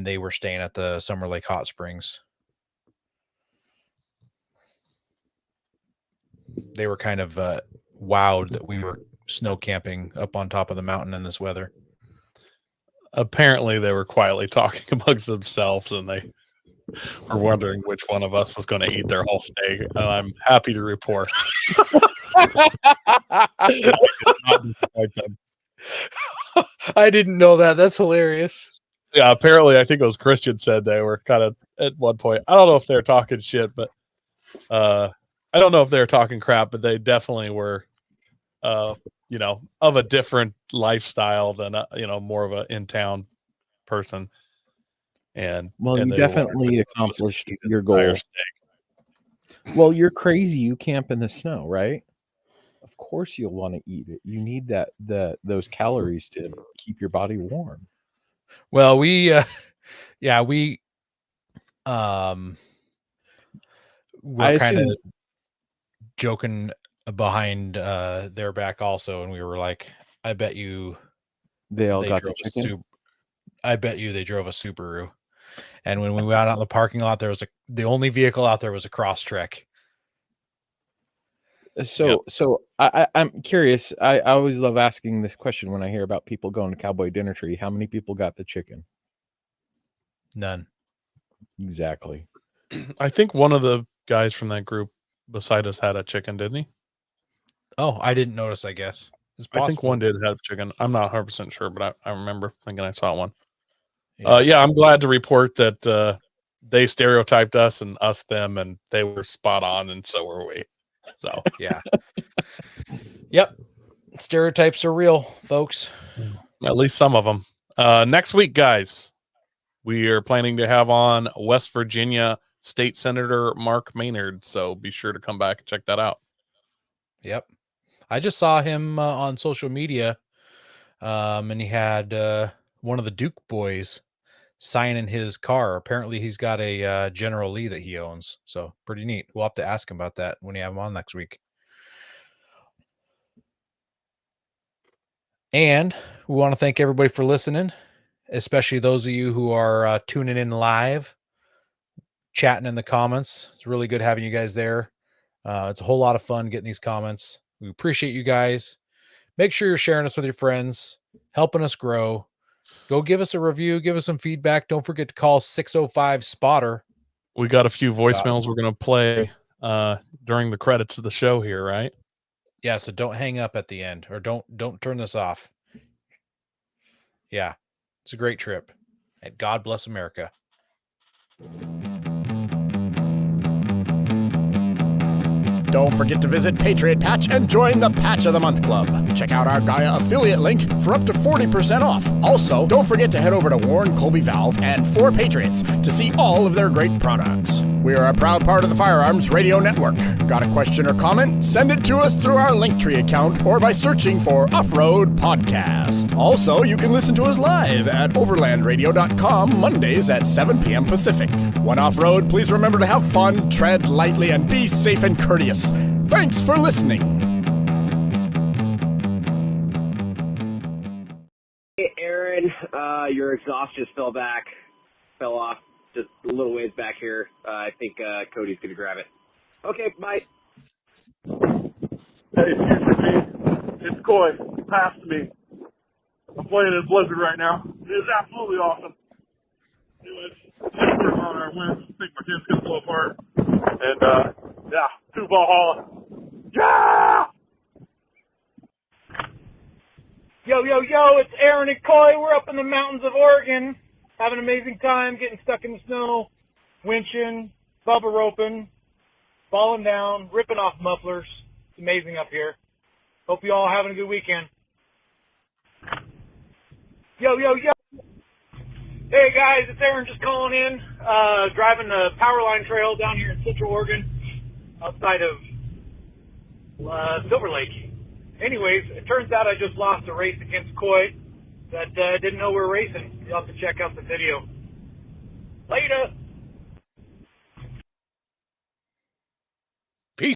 Speaker 2: they were staying at the Summer Lake Hot Springs. They were kind of wowed that we were snow camping up on top of the mountain in this weather.
Speaker 3: Apparently, they were quietly talking amongst themselves, and they were wondering which one of us was going to eat their whole steak. And I'm happy to report. I did not disappoint them.
Speaker 2: I didn't know that. That's hilarious.
Speaker 3: Yeah, apparently, I think it was Christian said they were kind of at one point. I don't know if they're talking shit, but I don't know if they're talking crap, but they definitely were, of a different lifestyle than more of a in town person. And
Speaker 1: Well,
Speaker 3: and
Speaker 1: you
Speaker 3: they were
Speaker 1: definitely
Speaker 3: wanting to
Speaker 1: accomplished
Speaker 3: eat
Speaker 1: your
Speaker 3: an entire
Speaker 1: goal.
Speaker 3: steak.
Speaker 1: Well, you're crazy. You camp in the snow, right? Of course you'll want to eat it. You need those calories to keep your body warm.
Speaker 2: Well, we
Speaker 1: I
Speaker 2: we're kind of
Speaker 1: assume
Speaker 2: joking behind their back also, and we were like, I bet you
Speaker 1: they all
Speaker 2: they
Speaker 1: got the
Speaker 2: drove a
Speaker 1: chicken.
Speaker 2: I bet you they drove a Subaru. And when we went out in the parking lot, the only vehicle out there was a Crosstrek.
Speaker 1: So I'm curious. I always love asking this question when I hear about people going to Cowboy Dinner Tree. How many people got the chicken?
Speaker 2: None.
Speaker 1: Exactly.
Speaker 3: I think one of the guys from that group beside us had a chicken, didn't he?
Speaker 2: Oh, I didn't notice, I guess. It's
Speaker 3: I think
Speaker 2: possible.
Speaker 3: one did have chicken. I'm not 100% sure, but I remember thinking I saw one.
Speaker 2: Yeah.
Speaker 3: I'm glad to report that they stereotyped us and us them, and they were spot on, and so were we. So
Speaker 2: Yeah. Yep. Stereotypes are real, folks.
Speaker 3: at least some of them. Next week, guys, we are planning to have on West Virginia State Senator Mark Maynard. So be sure to come back and check that out.
Speaker 2: Yep. I just saw him on social media. and he had one of the Duke boys signing his car. Apparently, he's got a General Lee that he owns. So pretty neat. We'll have to ask him about that when you have him on next week. And we want to thank everybody for listening, especially those of you who are tuning in live, chatting in the comments. It's really good having you guys there. It's a whole lot of fun getting these comments. We appreciate you guys. Make sure you're sharing us with your friends, helping us grow. Go give us a review, give us some feedback. Don't forget to call 605-SPOTTER.
Speaker 3: We got a few voicemails we're going to play during the credits of the show here, right?
Speaker 2: Yeah, so don't hang up at the end, or don't turn this off. Yeah, it's a great trip. And God bless America.
Speaker 4: Don't forget to visit Patriot Patch and join the Patch of the Month Club. Check out our Gaia affiliate link for up to 40% off. Also, don't forget to head over to Warren Colby Valve and 4 Patriots to see all of their great products. We are a proud part of the Firearms Radio Network. Got a question or comment? Send it to us through our Linktree account or by searching for Off-Road Podcast. Also, you can listen to us live at overlandradio.com Mondays at 7 p.m. Pacific. When off-road, please remember to have fun, tread lightly, and be safe and courteous. Thanks for listening.
Speaker 6: Hey, Aaron, your exhaust just fell off just a little ways back here. I think Cody's going to grab it. Okay, bye.
Speaker 7: Hey, excuse me. It's Coy. He passed me. I'm playing in Blizzard right now. It is absolutely awesome. Anyways, we're on our wins. I think my kid's going to blow apart. And, yeah, 2 Valhalla. Yeah!
Speaker 8: Yo, it's Aaron and Coy. We're up in the mountains of Oregon. Having an amazing time getting stuck in the snow, winching, bubba roping, falling down, ripping off mufflers. It's amazing up here. Hope you all having a good weekend. Yo. Hey guys, it's Aaron just calling in, driving the Powerline Trail down here in Central Oregon, outside of Silver Lake. Anyways, it turns out I just lost a race against Coy that didn't know we were racing. You'll have to check out the video. Later.